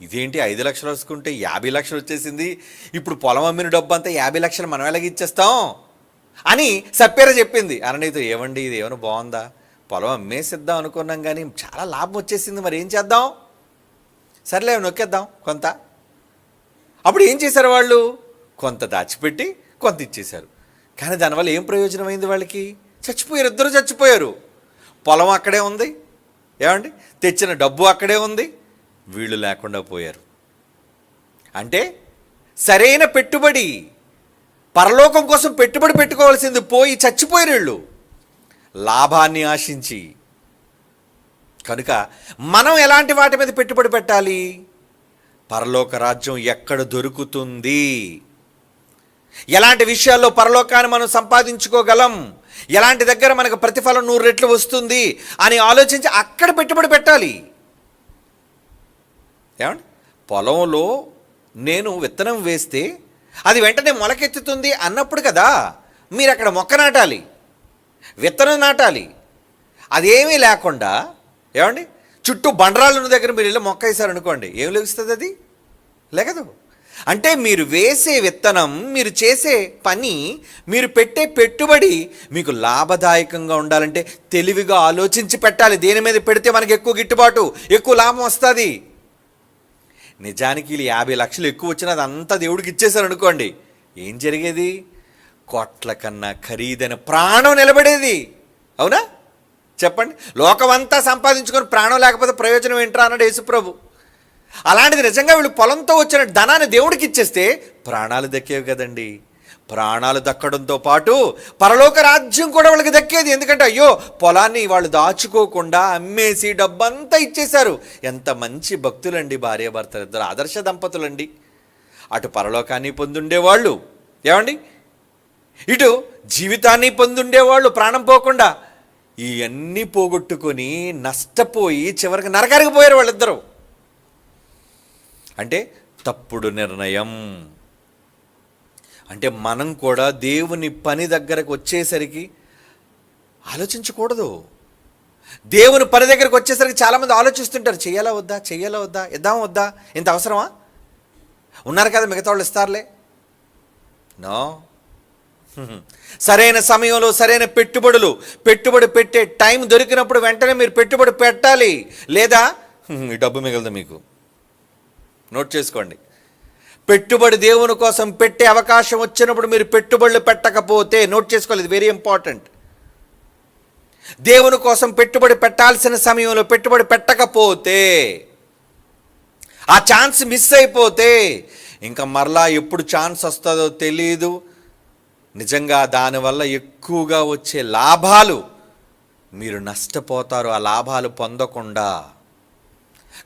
ఇదేంటి 5 లక్షలు వేసుకుంటే 50 లక్షలు వచ్చేసింది, ఇప్పుడు పొలం అమ్మిన డబ్బు అంతా 50 లక్షలు మనం ఎలాగ ఇచ్చేస్తాం అని సప్పేర చెప్పింది. అననీతో, ఏమండి ఇది ఏమైనా బాగుందా, పొలం అమ్మేసిద్దాం అనుకున్నాం కానీ చాలా లాభం వచ్చేసింది, మరి ఏం చేద్దాం, సర్లే నొక్కేద్దాం కొంత. అప్పుడు ఏం చేశారు వాళ్ళు? కొంత దాచిపెట్టి కొంత ఇచ్చేశారు. కానీ దానివల్ల ఏం ప్రయోజనం అయింది వాళ్ళకి? చచ్చిపోయారు, ఇద్దరు చచ్చిపోయారు. పొలం అక్కడే ఉంది, ఏమండి, తెచ్చిన డబ్బు అక్కడే ఉంది, వీళ్ళు లేకుండా పోయారు. అంటే సరైన పెట్టుబడి, పరలోకం కోసం పెట్టుబడి పెట్టుకోవాల్సింది పోయి చచ్చిపోయారు వీళ్ళు లాభాన్ని ఆశించి. కనుక మనం ఎలాంటి వాటి మీద పెట్టుబడి పెట్టాలి? పరలోక రాజ్యం ఎక్కడ దొరుకుతుంది, ఎలాంటి విషయాల్లో పరలోకాన్ని మనం సంపాదించుకోగలం, ఎలాంటి దగ్గర మనకు ప్రతిఫలం 100 రెట్లు వస్తుంది అని ఆలోచించి అక్కడ పెట్టుబడి పెట్టాలి. ఏమండి, పొలంలో నేను విత్తనం వేస్తే అది వెంటనే మొలకెత్తుతుంది అన్నప్పుడు కదా మీరు అక్కడ మొక్క నాటాలి, విత్తనం నాటాలి. అదేమీ లేకుండా, ఏమండి, చుట్టూ బండరాళ్ళు ఉన్న దగ్గర మీరు వెళ్ళి మొక్క వేసారనుకోండి, ఏం లభిస్తుంది? అది లేకదు. అంటే మీరు వేసే విత్తనం, మీరు చేసే పని, మీరు పెట్టే పెట్టుబడి మీకు లాభదాయకంగా ఉండాలంటే తెలివిగా ఆలోచించి పెట్టాలి. దేని మీద పెడితే మనకి ఎక్కువ గిట్టుబాటు, ఎక్కువ లాభం వస్తుంది. నిజానికి వీళ్ళు 50 లక్షలు ఎక్కువ వచ్చినా అదంతా దేవుడికి ఇచ్చేశారు అనుకోండి, ఏం జరిగేది? కోట్ల కన్నా ఖరీదైన ప్రాణం నిలబడేది. అవునా చెప్పండి? లోకమంతా సంపాదించుకొని ప్రాణం లేకపోతే ప్రయోజనం ఏంట్రా అన్నాడు యేసుప్రభు. అలాంటిది నిజంగా వీళ్ళు పొలంతో వచ్చిన ధనాన్ని దేవుడికి ఇచ్చేస్తే ప్రాణాలు దక్కేవి కదండి. ప్రాణాలు దక్కడంతో పాటు పరలోక రాజ్యం కూడా వాళ్ళకి దక్కేది. ఎందుకంటే అయ్యో, పొలాన్ని వాళ్ళు దాచుకోకుండా అమ్మేసి డబ్బంతా ఇచ్చేశారు. ఎంత మంచి భక్తులండి, భార్యాభర్తలు ఇద్దరు ఆదర్శ దంపతులండి. అటు పరలోకాన్ని పొందుండేవాళ్ళు, ఏమండి, ఇటు జీవితాన్ని పొందుండేవాళ్ళు ప్రాణం పోకుండా. ఇవన్నీ పోగొట్టుకొని నష్టపోయి చివరికి నరకానికి పోయారు వాళ్ళిద్దరూ. అంటే తప్పుడు నిర్ణయం. అంటే మనం కూడా దేవుని పని దగ్గరకు వచ్చేసరికి ఆలోచించకూడదు. దేవుని పని దగ్గరకు వచ్చేసరికి చాలామంది ఆలోచిస్తుంటారు, చెయ్యాలా వద్దా, చెయ్యాలా వద్దా, ఇద్దామా వద్దా, ఇంత అవసరమా, ఉన్నారు కదా మిగతా వాళ్ళు ఇస్తారులే. నో, సరైన సమయంలో సరైన పెట్టుబడి పెట్టే టైం దొరికినప్పుడు వెంటనే మీరు పెట్టుబడి పెట్టాలి. లేదా ఈ డబ్బు మిగలదు మీకు. నోట్ చేసుకోండి. పెట్టుబడి దేవుని కోసం పెట్టే అవకాశం వచ్చినప్పుడు మీరు పెట్టుబడులు పెట్టకపోతే, నోట్ చేసుకోవాలి, ఇది వెరీ ఇంపార్టెంట్. దేవుని కోసం పెట్టుబడి పెట్టాల్సిన సమయంలో పెట్టుబడి పెట్టకపోతే, ఆ ఛాన్స్ మిస్ అయిపోతే ఇంకా మరలా ఎప్పుడు ఛాన్స్ వస్తుందో తెలియదు. నిజంగా దానివల్ల ఎక్కువగా వచ్చే లాభాలు మీరు నష్టపోతారు, ఆ లాభాలు పొందకుండా.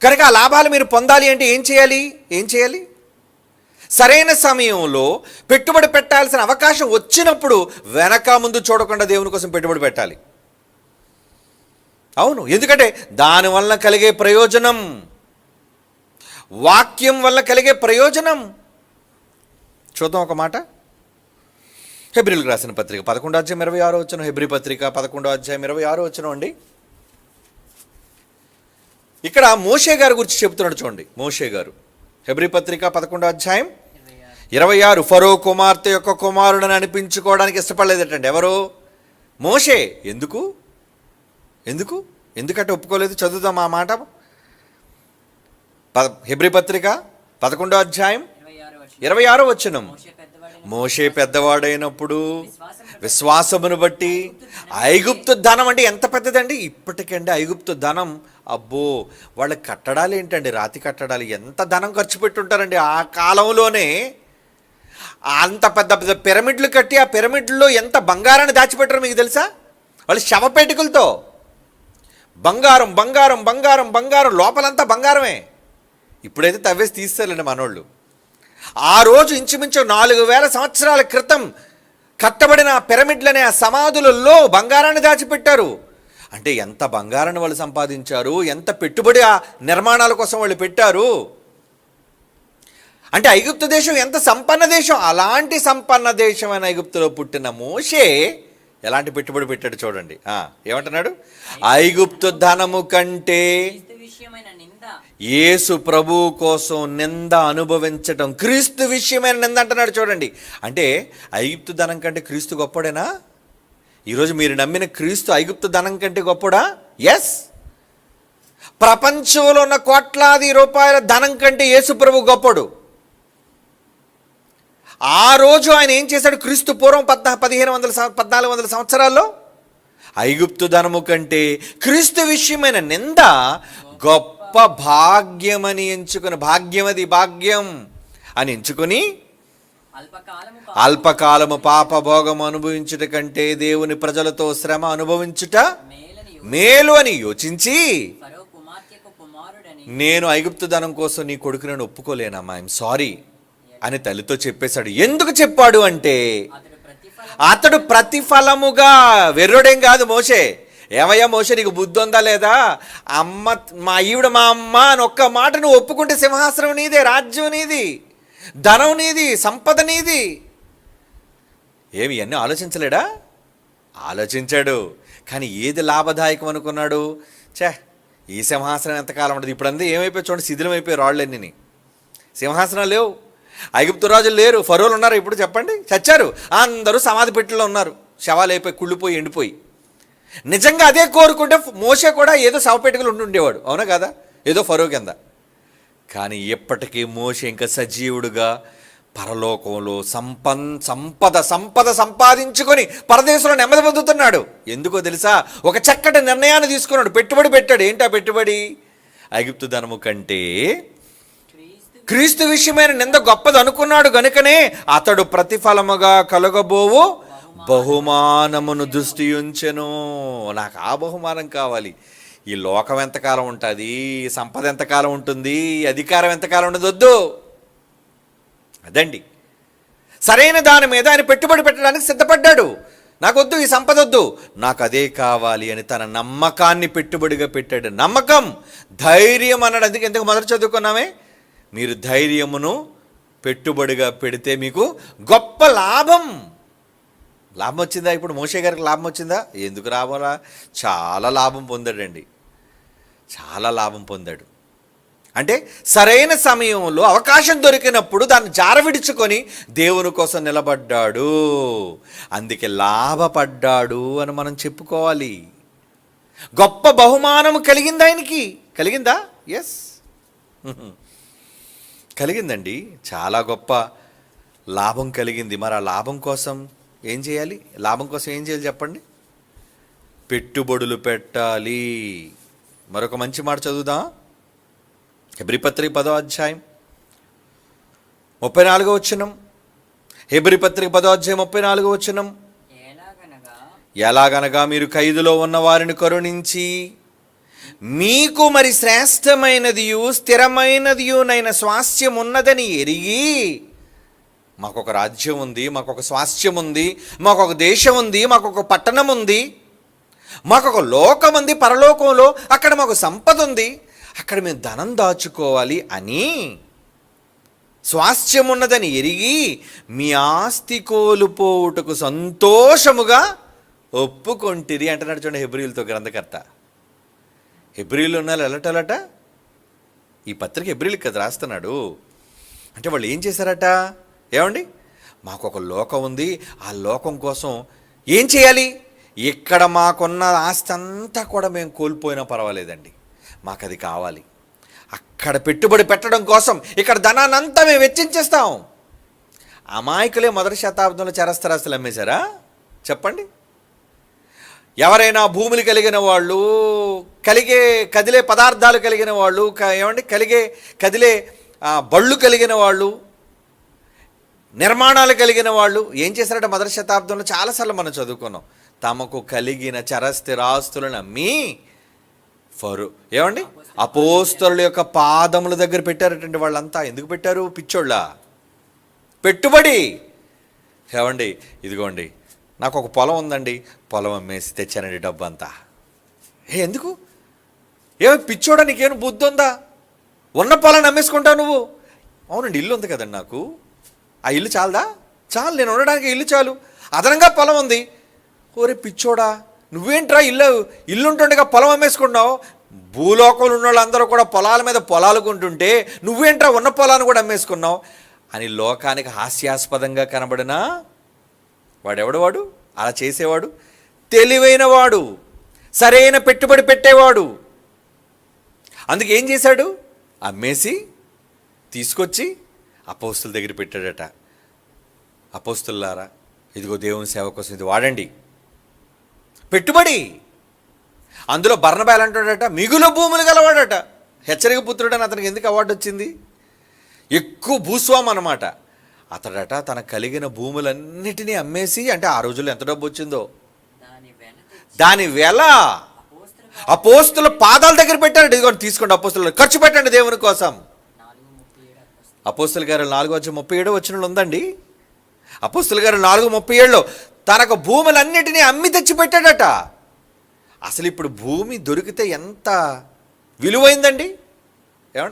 కనుక ఆ లాభాలు మీరు పొందాలి అంటే ఏం చేయాలి? సరైన సమయంలో పెట్టుబడి పెట్టాల్సిన అవకాశం వచ్చినప్పుడు వెనక ముందు చూడకుండా దేవుని కోసం పెట్టుబడి పెట్టాలి. అవును, ఎందుకంటే దానివల్ల కలిగే ప్రయోజనం, వాక్యం వల్ల కలిగే ప్రయోజనం. చూద్దాం ఒక మాట. హెబ్రీలకు రాసిన పత్రిక 11వ అధ్యాయం 26వ వచనం. హెబ్రీ పత్రిక 11వ అధ్యాయం 26వ వచనం అండి. ఇక్కడ మోషే గారి గురించి చెబుతున్నాడు చూడండి. మోషే గారు, హెబ్రీ పత్రిక 11వ అధ్యాయం 26. ఫరో కుమార్తె యొక్క కుమారుడని అనిపించుకోవడానికి ఇష్టపడలేదటండి. ఎవరు? మోషే ఎందుకు ఎందుకు ఎందుకంటే ఒప్పుకోలేదు? చదువుదాం ఆ మాట. హెబ్రీ పత్రిక 11వ అధ్యాయం 26వ వచనం. మోషే పెద్దవాడైనప్పుడు విశ్వాసమును బట్టి ఐగుప్తు ధనం, అంటే ఎంత పెద్దదండి ఇప్పటికండి ఐగుప్తు ధనం. అబ్బో, వాళ్ళ కట్టడాలు ఏంటండి, రాతి కట్టడాలు, ఎంత ధనం ఖర్చు పెట్టుంటారండి ఆ కాలంలోనే. అంత పెద్ద పెద్ద పిరమిడ్లు కట్టి ఆ పిరమిడ్లో ఎంత బంగారాన్ని దాచిపెట్టారో మీకు తెలుసా? వాళ్ళు శవపేటికలతో బంగారం బంగారం బంగారం బంగారం, లోపలంతా బంగారమే. ఇప్పుడైతే తవ్వేసి తీస్తారండి మనోళ్ళు. ఆ రోజు ఇంచుమించు 4000 సంవత్సరాల క్రితం కట్టబడిన పిరమిడ్లనే ఆ సమాధులలో బంగారాన్ని దాచిపెట్టారు. అంటే ఎంత బంగారాన్ని వాళ్ళు సంపాదించారు, ఎంత పెట్టుబడి ఆ నిర్మాణాల కోసం వాళ్ళు పెట్టారు. అంటే ఐగుప్తు దేశం ఎంత సంపన్న దేశం. అలాంటి సంపన్న దేశమైన ఐగుప్తులో పుట్టిన మోషే ఎలాంటి పెట్టుబడి పెట్టాడు చూడండి. ఏమంటున్నాడు? ఐగుప్తు ధనము కంటే యేసు ప్రభు కోసం నింద అనుభవించటం, క్రీస్తు విషయమైన నింద అంటున్నాడు చూడండి. అంటే ఐగుప్తు ధనం కంటే క్రీస్తు గొప్పడేనా? ఈరోజు మీరు నమ్మిన క్రీస్తు ఐగుప్తు ధనం కంటే గొప్పడా? ఎస్. ప్రపంచంలో ఉన్న కోట్లాది రూపాయల ధనం కంటే యేసు ప్రభు గొప్పడు. ఆ రోజు ఆయన ఏం చేశాడు? క్రీస్తు పూర్వం 1400 సంవత్సరాల్లో ఐగుప్తు ధనము కంటే క్రీస్తు విషయమైన నింద గొప్ప భాగ్యమని ఎంచుకుని, భాగ్యమది భాగ్యం అని ఎంచుకుని అల్పకాలము పాపభోగం అనుభవించుట కంటే దేవుని ప్రజలతో శ్రమ అనుభవించుట మేలు అని యోచించి, నేను ఐగుప్తు ధనం కోసం నీ కొడుకుని నేను ఒప్పుకోలేనమ్మా, ఐఎమ్ సారీ అని తల్లితో చెప్పేశాడు. ఎందుకు చెప్పాడు అంటే అతడు ప్రతిఫలముగా, వెర్రుడేం కాదు మోషే. ఏమయ్యా మోషే, నీకు బుద్ధి ఉందా లేదా? అమ్మ, మా ఈవిడ మా అమ్మ అని ఒక్క మాట నువ్వు ఒప్పుకుంటే సింహాసనం నీదే, రాజ్యం నీది, ధనం నీది, సంపద నీది. ఏమి ఇవన్నీ ఆలోచించలేడా? ఆలోచించాడు. కానీ ఏది లాభదాయకం అనుకున్నాడు? ఈ సింహాసనం ఎంతకాలం ఉంటుంది? ఇప్పుడు అంతా ఏమైపోయి చూడండి, శిథిలం అయిపోయి రాళ్ళన్నీ. సింహాసనాలు లేవు, ఐగుప్తు రాజులు లేరు, ఫరోలు ఉన్నారు. ఇప్పుడు చెప్పండి, చచ్చారు, అందరూ సమాధి పెట్టెలో ఉన్నారు, శవాలు అయిపోయి కుళ్ళిపోయి ఎండిపోయి. నిజంగా అదే కోరుకుంటే మోషే కూడా ఏదో శవపేటికలు ఉండేవాడు, అవునా కదా? ఏదో ఫరో కింద. కానీ ఎప్పటికీ మోషే ఇంకా సజీవుడుగా పరలోకంలో సంపద సంపాదించుకొని పరదేశంలో నెమ్మది పొందుతున్నాడు. ఎందుకో తెలుసా? ఒక చక్కటి నిర్ణయాన్ని తీసుకున్నాడు, పెట్టుబడి పెట్టాడు. ఏంటా పెట్టుబడి? ఐగుప్తు ధనము కంటే క్రీస్తు విషయమైన నింద గొప్పది అనుకున్నాడు గనుకనే అతడు ప్రతిఫలముగా కలగబోవు బహుమానమును దృష్టి ఉంచెను. నాకు ఆ బహుమానం కావాలి. ఈ లోకం ఎంతకాలం ఉంటుంది, సంపద ఎంతకాలం ఉంటుంది, అధికారం ఎంతకాలం ఉండదు, వద్దు. అదండి, సరైన దాని మీద ఆయన పెట్టుబడి పెట్టడానికి సిద్ధపడ్డాడు. నాకొద్దు, ఈ సంపద వద్దు, నాకు అదే కావాలి అని తన నమ్మకాన్ని పెట్టుబడిగా పెట్టాడు. నమ్మకం, ధైర్యం అన్నాడు. అందుకే ఎందుకు మొదలు చదువుకున్నామే, మీరు ధైర్యమును పెట్టుబడిగా పెడితే మీకు గొప్ప లాభం. లాభం వచ్చిందా? ఇప్పుడు మోషే గారికి లాభం వచ్చిందా? ఎందుకు రావాలా? చాలా లాభం పొందాడండి, చాలా లాభం పొందాడు. అంటే సరైన సమయంలో అవకాశం దొరికినప్పుడు దాన్ని జారవిడుచుకొని దేవుని కోసం నిలబడ్డాడు, అందుకే లాభపడ్డాడు అని మనం చెప్పుకోవాలి. గొప్ప బహుమానం కలిగింది ఆయనకి. కలిగిందా? ఎస్, కలిగిందండి. చాలా గొప్ప లాభం కలిగింది. మరి ఆ లాభం కోసం ఏం చేయాలి? లాభం కోసం ఏం చేయాలి చెప్పండి? పెట్టుబడులు పెట్టాలి. మరొక మంచి మాట చదువుదాం. హెబ్రీ పత్రిక 10వ అధ్యాయం 34వ వచనం. హెబ్రీ పత్రిక 10వ అధ్యాయం 34వ వచనం. ఎలాగనగా మీరు ఖైదులో ఉన్న వారిని కరుణించి మీకు మరి శ్రేష్టమైనదియు స్థిరమైనదియునైన స్వాస్థ్యం ఉన్నదని ఎరిగి, మాకొక రాజ్యం ఉంది, మాకొక స్వాస్థ్యం ఉంది, మాకొక దేశం ఉంది, మాకొక పట్టణం ఉంది, మాకొక లోకం ఉంది పరలోకంలో, అక్కడ మాకు సంపద ఉంది, అక్కడ మేము ధనం దాచుకోవాలి అని స్వాస్థ్యం ఉన్నదని ఎరిగి మీ ఆస్తి కోల్పోవుటకు సంతోషముగా ఒప్పుకొంటిరి అంటున్నాడు చూడండి హెబ్రీయులతో గ్రంథకర్త. హెబ్రీయులు ఉన్నారు ఎలటలట. ఈ పత్రిక హెబ్రీయులకి కదా రాస్తున్నాడు. అంటే వాళ్ళు ఏం చేశారట? ఏమండి, మాకు ఒక లోకం ఉంది, ఆ లోకం కోసం ఏం చేయాలి? ఇక్కడ మాకున్న ఆస్తి అంతా కూడా మేము కోల్పోయినా పర్వాలేదండి, మాకు అది కావాలి. అక్కడ పెట్టుబడి పెట్టడం కోసం ఇక్కడ ధనాన్ని అంతా మేము వెచ్చించేస్తాం. అమాయకులే మొదటి శతాబ్దంలో చరస్థరాస్తులు అమ్మేశారా చెప్పండి? ఎవరైనా భూములు కలిగిన వాళ్ళు, కదిలే పదార్థాలు కలిగిన వాళ్ళు, కదిలే బళ్ళు కలిగిన వాళ్ళు, నిర్మాణాలు కలిగిన వాళ్ళు ఏం చేశారంటే మొదటి శతాబ్దంలో చాలాసార్లు మనం చదువుకున్నాం, తమకు కలిగిన చరస్థిరాస్తులను అమ్మి అపోస్తలుల యొక్క పాదముల దగ్గర పెట్టారటండి. వాళ్ళంతా ఎందుకు పెట్టారు? పిచ్చోళ్ళ పెట్టుబడి. ఇదిగోండి నాకు ఒక పొలం ఉందండి, పొలం అమ్మేసి తెచ్చానండి డబ్బు అంతా. ఎందుకు? పిచ్చోడా, నీకేమైనా బుద్ధి ఉందా? ఉన్న పొలాన్ని అమ్మేసుకుంటావు నువ్వు? అవునండి, ఇల్లు ఉంది కదండి నాకు, ఆ ఇల్లు చాలదా? చాలు, నేను ఉండడానికి ఇల్లు చాలు, అదనంగా పొలం ఉంది. ఓరే పిచ్చోడా, నువ్వేంట్రా ఇల్లు ఉంటుండగా పొలం అమ్మేసుకుంటున్నావు? భూలోకంలో ఉన్న వాళ్ళందరూ కూడా పొలాల మీద పొలాలు కొంటుంటే నువ్వేంట్రా ఉన్న పొలాన్ని కూడా అమ్మేసుకున్నావు అని లోకానికి హాస్యాస్పదంగా కనబడిన వాడు అలా చేసేవాడు తెలివైన వాడు, సరైన పెట్టుబడి పెట్టేవాడు. అందుకే ఏం చేశాడు? అమ్మేసి తీసుకొచ్చి అపోస్తుల దగ్గర పెట్టాడట. అపోస్తులారా, ఇదిగో దేవుని సేవ కోసం ఇది వాడండి. పెట్టుబడి. అందులో బర్నబా అంటాడట, మిగులు భూములు గలవాడట. హెచ్చరిక పుత్రుడు అని అతనికి ఎందుకు అవార్డు వచ్చింది? ఎక్కువ భూస్వామి అన్నమాట అతడట. తనకు కలిగిన భూములన్నిటినీ అమ్మేసి, అంటే ఆ రోజుల్లో ఎంత డబ్బు వచ్చిందో దాని వెల అపోస్తుల పాదాల దగ్గర పెట్టాడు. ఇదిగోండి తీసుకోండి, అపోస్తులు ఖర్చు పెట్టండి దేవుని కోసం. అపోస్తుల గారు 4:37 ఉందండి. అపోస్తుల గారు 4:37 తనకు భూములన్నిటినీ అమ్మి తెచ్చి పెట్టాడట. అసలు ఇప్పుడు భూమి దొరికితే ఎంత విలువైందండి?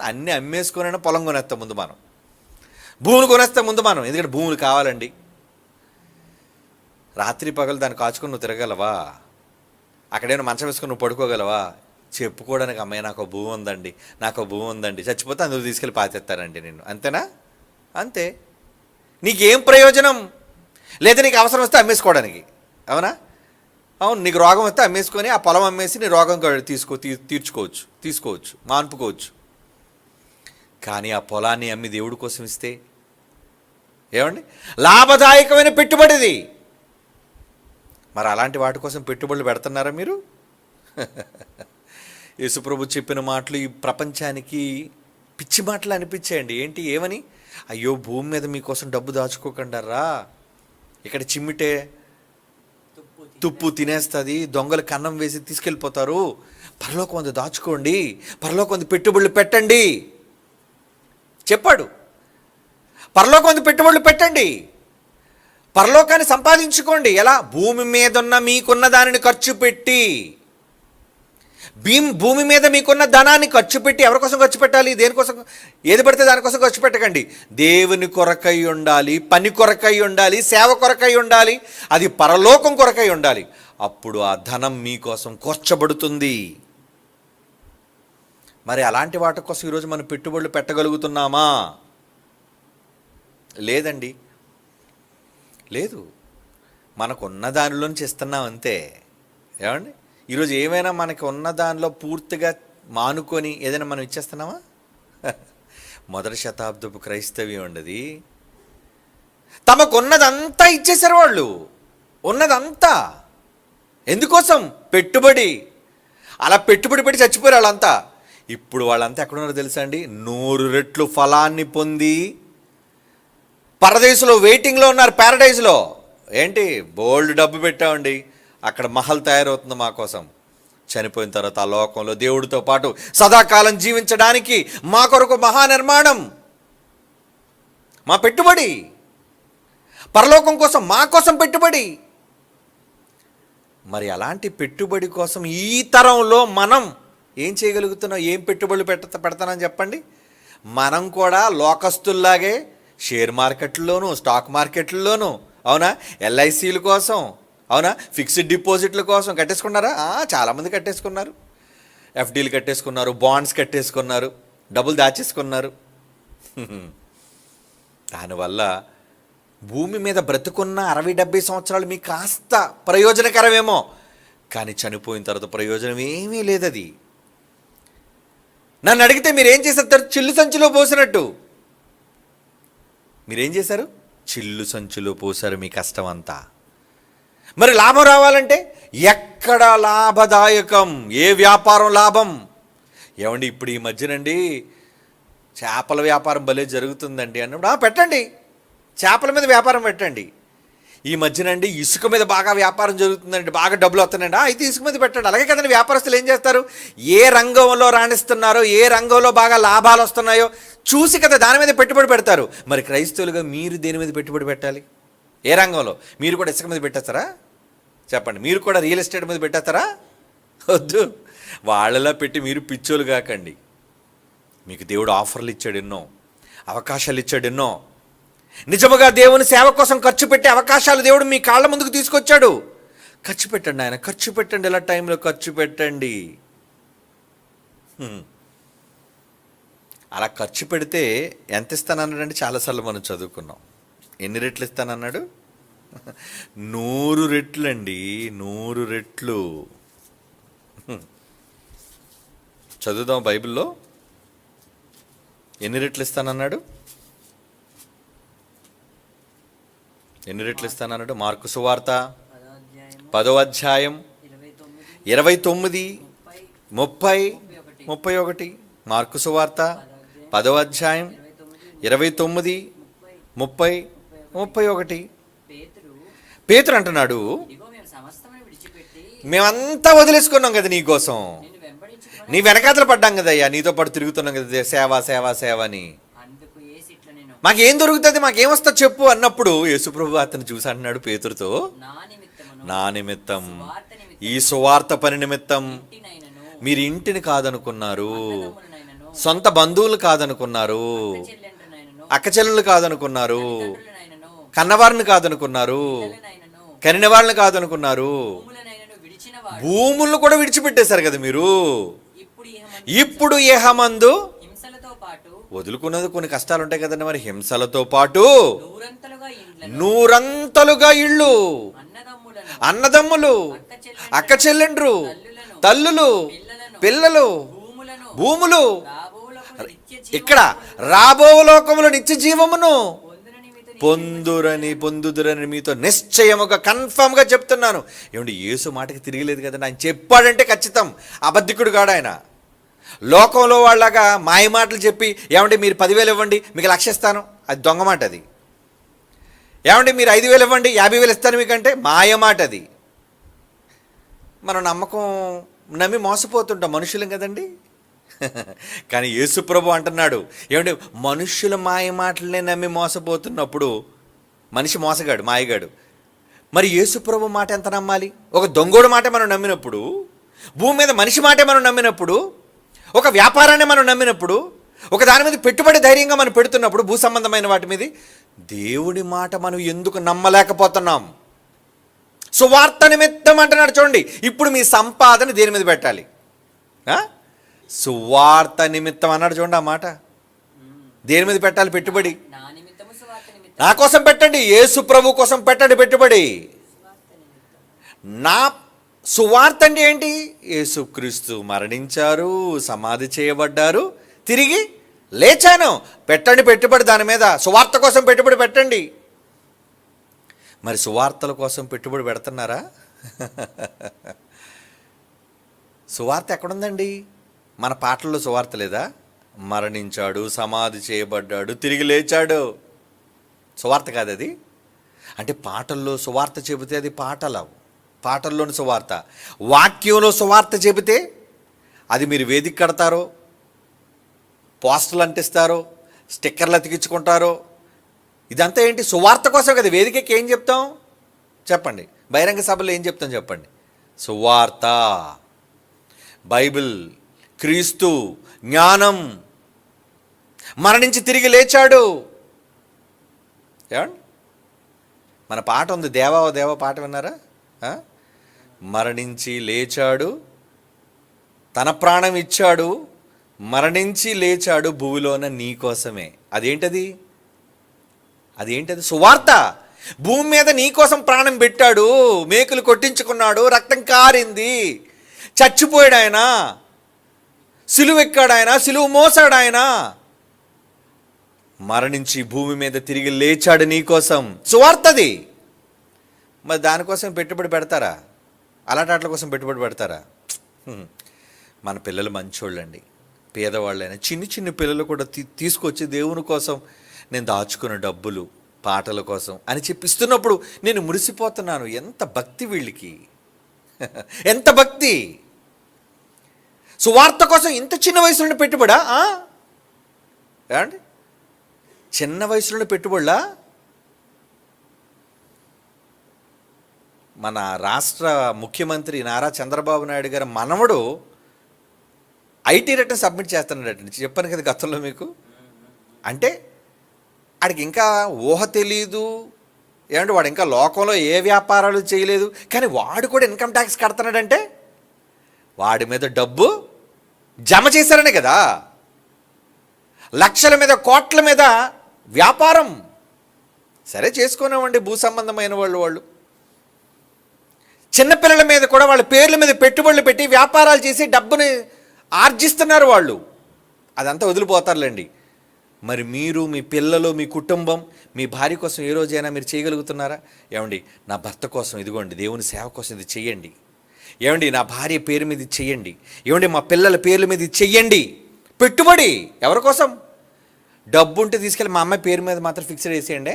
అన్నీ అమ్మేసుకునైనా పొలం కొనేస్తాం ముందు మనం, భూములు కొనేస్తాం ముందు మనం. ఎందుకంటే భూములు కావాలండి. రాత్రి పగలు దాన్ని కాచుకొని నువ్వు తిరగలవా? అక్కడేమైనా మంచం వేసుకొని నువ్వు పడుకోగలవా? చెప్పుకోవడానికి అమ్మాయి నాకు భూమి ఉందండి, నాకు భూమి ఉందండి, చచ్చిపోతే అందులో తీసుకెళ్ళి పాతేస్తానండి నిన్ను, అంతేనా? అంతే. నీకేం ప్రయోజనం? లేదా నీకు అవసరం వస్తే అమ్మేసుకోవడానికి, అవునా? అవును, నీకు రోగం వస్తే అమ్మేసుకొని ఆ పొలం అమ్మేసి నీ రోగం తీసుకోవచ్చు, మాన్పుకోవచ్చు. కానీ ఆ పొలాన్ని అమ్మి దేవుడి కోసం ఇస్తే లాభదాయకమైన పెట్టుబడిది. మరి అలాంటి వాటి కోసం పెట్టుబడులు పెడుతున్నారా మీరు? యేసుప్రభు చెప్పిన మాటలు ఈ ప్రపంచానికి పిచ్చి మాటలు అనిపించాయండి. ఏమని? అయ్యో, భూమి మీద మీకోసం డబ్బు దాచుకోకండారా, ఇక్కడ చిమ్మిటే తుప్పు తినేస్తుంది, దొంగలు కన్నం వేసి తీసుకెళ్ళిపోతారు, పరలోకం అందు దాచుకోండి, పరలోకం అందు పెట్టుబడులు పెట్టండి చెప్పాడు. పరలోకం అందు పెట్టుబడులు పెట్టండి, పరలోకాన్ని సంపాదించుకోండి. ఎలా? భూమి మీద ఉన్న మీకున్న దానిని ఖర్చు పెట్టి, భూమి మీద మీకున్న ధనాన్ని ఖర్చు పెట్టి. ఎవరి కోసం ఖర్చు పెట్టాలి? దేనికోసం? ఏది పడితే దానికోసం ఖర్చు పెట్టకండి. దేవుని కొరకై ఉండాలి, పని కొరకై ఉండాలి, సేవ కొరకై ఉండాలి, అది పరలోకం కొరకై ఉండాలి. అప్పుడు ఆ ధనం మీకోసం కూర్చబడుతుంది. మరి అలాంటి వాటి కోసం ఈరోజు మనం పెట్టుబడులు పెట్టగలుగుతున్నామా? లేదండి, లేదు. మనకున్న దానిలోంచి ఇస్తున్నాం అంతే. ఈరోజు ఏమైనా మనకు ఉన్న దానిలో పూర్తిగా మానుకొని ఏదైనా మనం ఇచ్చేస్తున్నామా? మొదటి శతాబ్దపు క్రైస్తవ్యం ఉండదు. తమకున్నదంతా ఇచ్చేశారు వాళ్ళు, ఉన్నదంతా. ఎందుకోసం? పెట్టుబడి. అలా పెట్టుబడి పెట్టి చచ్చిపోయారు వాళ్ళంతా. ఇప్పుడు వాళ్ళంతా ఎక్కడున్నారో తెలుసా అండి? 100 రెట్లు ఫలాన్ని పొంది పరదేశంలో వెయిటింగ్లో ఉన్నారు, ప్యారడైజ్లో. బోల్డ్ డబ్బు పెట్టామండి, అక్కడ మహల్ తయారవుతుంది మా కోసం. చనిపోయిన తర్వాత ఆ లోకంలో దేవుడితో పాటు సదాకాలం జీవించడానికి మా కొరకు మహానిర్మాణం, మా పెట్టుబడి. పరలోకం కోసం, మా కోసం పెట్టుబడి. మరి అలాంటి పెట్టుబడి కోసం ఈ తరంలో మనం ఏం చేయగలుగుతున్నాం? ఏం పెట్టుబడులు పెడతానని చెప్పండి. మనం కూడా లోకస్తుల్లాగే షేర్ మార్కెట్లలోనూ, స్టాక్ మార్కెట్లలోనూ, అవునా, ఎల్ఐసీల కోసం, అవునా, ఫిక్స్డ్ డిపాజిట్ల కోసం కట్టేసుకున్నారా? చాలామంది కట్టేసుకున్నారు. ఎఫ్డీలు కట్టేసుకున్నారు, బాండ్స్ కట్టేసుకున్నారు, డబ్బులు దాచేసుకున్నారు. దానివల్ల భూమి మీద బ్రతుకున్న 60-70 సంవత్సరాలు మీకు కాస్త ప్రయోజనకరమేమో, కానీ చనిపోయిన తర్వాత ప్రయోజనం ఏమీ లేదు. అది నన్ను అడిగితే మీరేం చేస్తారు? చిల్లు సంచిలో పోసినట్టు మీరేం చేశారు? చిల్లు సంచిలో పోసారు మీ కష్టం అంతా. మరి లాభం రావాలంటే ఎక్కడ లాభదాయకం? ఏ వ్యాపారం లాభం? ఏమండి ఇప్పుడు ఈ మధ్యనండి చేపల వ్యాపారం భలే జరుగుతుందండి అన్నప్పుడు పెట్టండి, చేపల మీద వ్యాపారం పెట్టండి. ఈ మధ్యనండి ఇసుక మీద బాగా వ్యాపారం జరుగుతుందండి, బాగా డబ్బులు వస్తున్నాయండి, అయితే ఇసుక మీద పెట్టండి. అలాగే కదండి వ్యాపారస్తులు ఏం చేస్తారు? ఏ రంగంలో రాణిస్తున్నారో, ఏ రంగంలో బాగా లాభాలు వస్తున్నాయో చూసి కదా దాని మీద పెట్టుబడి పెడతారు. మరి క్రైస్తవులుగా మీరు దేని మీద పెట్టుబడి పెట్టాలి? ఏ రంగంలో? మీరు కూడా ఇసుక మీద పెట్టేస్తారా? చెప్పండి. మీరు కూడా రియల్ ఎస్టేట్ మీద పెట్టేస్తారా? వద్దు. వాళ్ళలా పెట్టి మీరు పిచ్చోలు కాకండి. మీకు దేవుడు ఆఫర్లు ఇచ్చాడు ఎన్నో, అవకాశాలు ఇచ్చాడు ఎన్నో. నిజముగా దేవుని సేవ కోసం ఖర్చు పెట్టే అవకాశాలు దేవుడు మీ కాళ్ళ ముందుకు తీసుకొచ్చాడు. ఖర్చు పెట్టండి, ఆయన ఖర్చు పెట్టండి, ఇలా టైంలో ఖర్చు పెట్టండి. అలా ఖర్చు పెడితే ఎంత ఇస్తానన్నాడంటే చాలాసార్లు మనం చదువుకున్నాం. ఎన్ని రెట్లు ఇస్తానన్నాడు? 100 రెట్లు అండి, 100 రెట్లు. చదువుదాం బైబిల్లో ఎన్ని రెట్లు ఇస్తానన్నాడు? ఎన్ని రెట్లు ఇస్తానన్నాడు? మార్కు సువార్త 10వ అధ్యాయం 29, 30, 31. మార్కు సువార్త 10వ అధ్యాయం 29, 30, 31. పేతురు అంటున్నాడు, మేమంతా వదిలేసుకున్నాం కదా నీకోసం, నీ వెనకాతలు పడ్డాం కదయ్యా, నీతో పాటు తిరుగుతున్నాం కదా, సేవ సేవ సేవ అని. మాకేం దొరుకుతుంది, మాకేమొస్తా చెప్పు అన్నప్పుడు యేసుప్రభు అతను చూసి అంటున్నాడు పేతురుతో, నా నిమిత్తం, ఈ సువార్త పని నిమిత్తం మీరు ఇంటిని కాదనుకున్నారు, సొంత బంధువులు కాదనుకున్నారు, అక్కచెల్లెలు కాదనుకున్నారు, కన్నవారిని కాదనుకున్నారు, కనిన వాళ్ళని కాదనుకున్నారు, భూములను కూడా విడిచిపెట్టేశారు కదా మీరు. ఇప్పుడు ఇహమందు వదులుకున్నది కొన్ని కష్టాలు ఉంటాయి కదండి, మరి హింసలతో పాటు నూరంతలుగా ఇళ్ళు, అన్నదమ్ములు, అక్క చెల్లెండ్రు, తల్లులు, పిల్లలు, భూములు, ఇక్కడ రాబో లోకములో నిత్య జీవమును పొందుదురని మీతో నిశ్చయముగా కన్ఫర్మ్గా చెప్తున్నాను. ఏమండి యేసు మాటకి తిరిగిలేదు కదండి, ఆయన చెప్పాడంటే ఖచ్చితం. అబద్ధికుడు కాడు ఆయన. లోకంలో వాళ్ళగా మాయ మాటలు చెప్పి ఏమంటే మీరు 10,000 ఇవ్వండి మీకు 1,00,000 ఇస్తాను, అది దొంగ మాట. అది ఏమంటే మీరు 5,000 ఇవ్వండి 50,000 ఇస్తాను మీకంటే మాయ మాట. అది మనం నమ్మి మోసపోతుంటాం, మనుషులం కదండి. కానీ యేసుప్రభు అంటున్నాడు, ఏమంటే మనుషుల మాయ మాటలనే నమ్మి మోసపోతున్నప్పుడు మనిషి మోసగాడు, మాయగాడు. మరి యేసుప్రభు మాట ఎంత నమ్మాలి? ఒక దొంగోడు మాట మనం నమ్మినప్పుడు, భూమి మీద మనిషి మాటే మనం నమ్మినప్పుడు, ఒక వ్యాపారాన్ని మనం నమ్మినప్పుడు, ఒక దాని మీద పెట్టుబడి ధైర్యంగా మనం పెడుతున్నప్పుడు, భూ సంబంధమైన వాటి మీద దేవుడి మాట మనం ఎందుకు నమ్మలేకపోతున్నాం? సువార్త నిమిత్తం అంటున్నాడు చూడండి. ఇప్పుడు మీ సంపాదన దేని మీద పెట్టాలి? సువార్త నిమిత్తం అన్నాడు చూడండి. ఆ మాట దేని మీద పెట్టాలి పెట్టుబడి? నా కోసం పెట్టండి, యేసు ప్రభు కోసం పెట్టండి పెట్టుబడి. నా సువార్త అంటే ఏంటి? యేసుక్రీస్తు మరణించారు, సమాధి చేయబడ్డారు, తిరిగి లేచాను, పెట్టండి పెట్టుబడి దాని మీద. సువార్త కోసం పెట్టుబడి పెట్టండి. మరి సువార్తల కోసం పెట్టుబడి పెడుతున్నారా? సువార్త ఎక్కడుందండి? మన పాటల్లో సువార్త లేదా? మరణించాడు, సమాధి చేయబడ్డాడు, తిరిగి లేచాడు. సువార్త కాదు అది. అంటే పాటల్లో సువార్త చెబితే అది పాటల్లోని సువార్త. వాక్యంలో సువార్త చెబితే అది మీరు వేదిక కడతారో, పోస్టర్లు అంటిస్తారో, స్టిక్కర్లు అతికించుకుంటారో, ఇదంతా ఏంటి? సువార్త కోసం కదా. వేదికకి ఏం చెప్తాం చెప్పండి? బహిరంగ సభలో ఏం చెప్తాం చెప్పండి? సువార్త, బైబిల్, క్రీస్తు, జ్ఞానం, మరణించి తిరిగి లేచాడు. ఏమండి మన పాట ఉంది, దేవా దేవ పాట విన్నారా? మరణించి లేచాడు, తన ప్రాణం ఇచ్చాడు, మరణించి లేచాడు భూమిలోన నీ కోసమే. అదేంటది? అదేంటది? సువార్త. భూమి మీద నీ కోసం ప్రాణం పెట్టాడు, మేకులు కొట్టించుకున్నాడు, రక్తం కారింది, చచ్చిపోయాడు ఆయన, సిలువెక్కాడు ఆయన, సిలువ మోసాడు ఆయన, మరణించి భూమి మీద తిరిగి లేచాడు నీ కోసం. సువార్తది. మరి దానికోసం పెట్టుబడి పెడతారా? అలాంటి వాటి కోసం పెట్టుబడి పెడతారా? మన పిల్లలు మంచోళ్ళండి, పేదవాళ్ళైనా చిన్ని చిన్ని పిల్లలు కూడా తీసుకొచ్చి దేవుని కోసం నేను దాచుకున్న డబ్బులు పాటల కోసం అని చెప్పిస్తున్నప్పుడు నేను మురిసిపోతున్నాను. ఎంత భక్తి వీళ్ళకి, ఎంత భక్తి! సువార్త కోసం ఇంత చిన్న వయసులోనే పెట్టుబడా? ఏమండి, చిన్న వయసులోనే పెట్టుబడులా? మన రాష్ట్ర ముఖ్యమంత్రి నారా చంద్రబాబు నాయుడు గారి మనవడు ఐటీ రిటర్న్ సబ్మిట్ చేస్తున్నాడట. చెప్పాను కదా గతంలో మీకు. అంటే వాడికి ఇంకా ఊహ తెలీదు ఏమంటే, వాడు ఇంకా లోకంలో ఏ వ్యాపారాలు చేయలేదు, కానీ వాడు కూడా ఇన్కమ్ ట్యాక్స్ కడుతున్నాడంటే వాడి మీద డబ్బు జమ చేశారనే కదా. లక్షల మీద కోట్ల మీద వ్యాపారం. సరే చేసుకున్నామండి, భూ సంబంధమైన వాళ్ళు చిన్నపిల్లల మీద కూడా వాళ్ళ పేర్ల మీద పెట్టుబడులు పెట్టి వ్యాపారాలు చేసి డబ్బుని ఆర్జిస్తున్నారు వాళ్ళు. అదంతా వదిలిపోతారులేండి. మరి మీరు, మీ పిల్లలు, మీ కుటుంబం, మీ భార్య కోసం ఏ రోజైనా మీరు చేయగలుగుతున్నారా? ఏమండి, నా భర్త కోసం ఇదిగోండి, దేవుని సేవ కోసం ఇది చెయ్యండి. ఏమండి, నా భార్య పేరు మీద ఇది చెయ్యండి. ఏమండి, మా పిల్లల పేర్ల మీద ఇది చెయ్యండి. పెట్టుబడి ఎవరి కోసం? డబ్బు ఉంటే తీసుకెళ్ళి మా అమ్మాయి పేరు మీద మాత్రం ఫిక్స్డ్ వేసేయండి.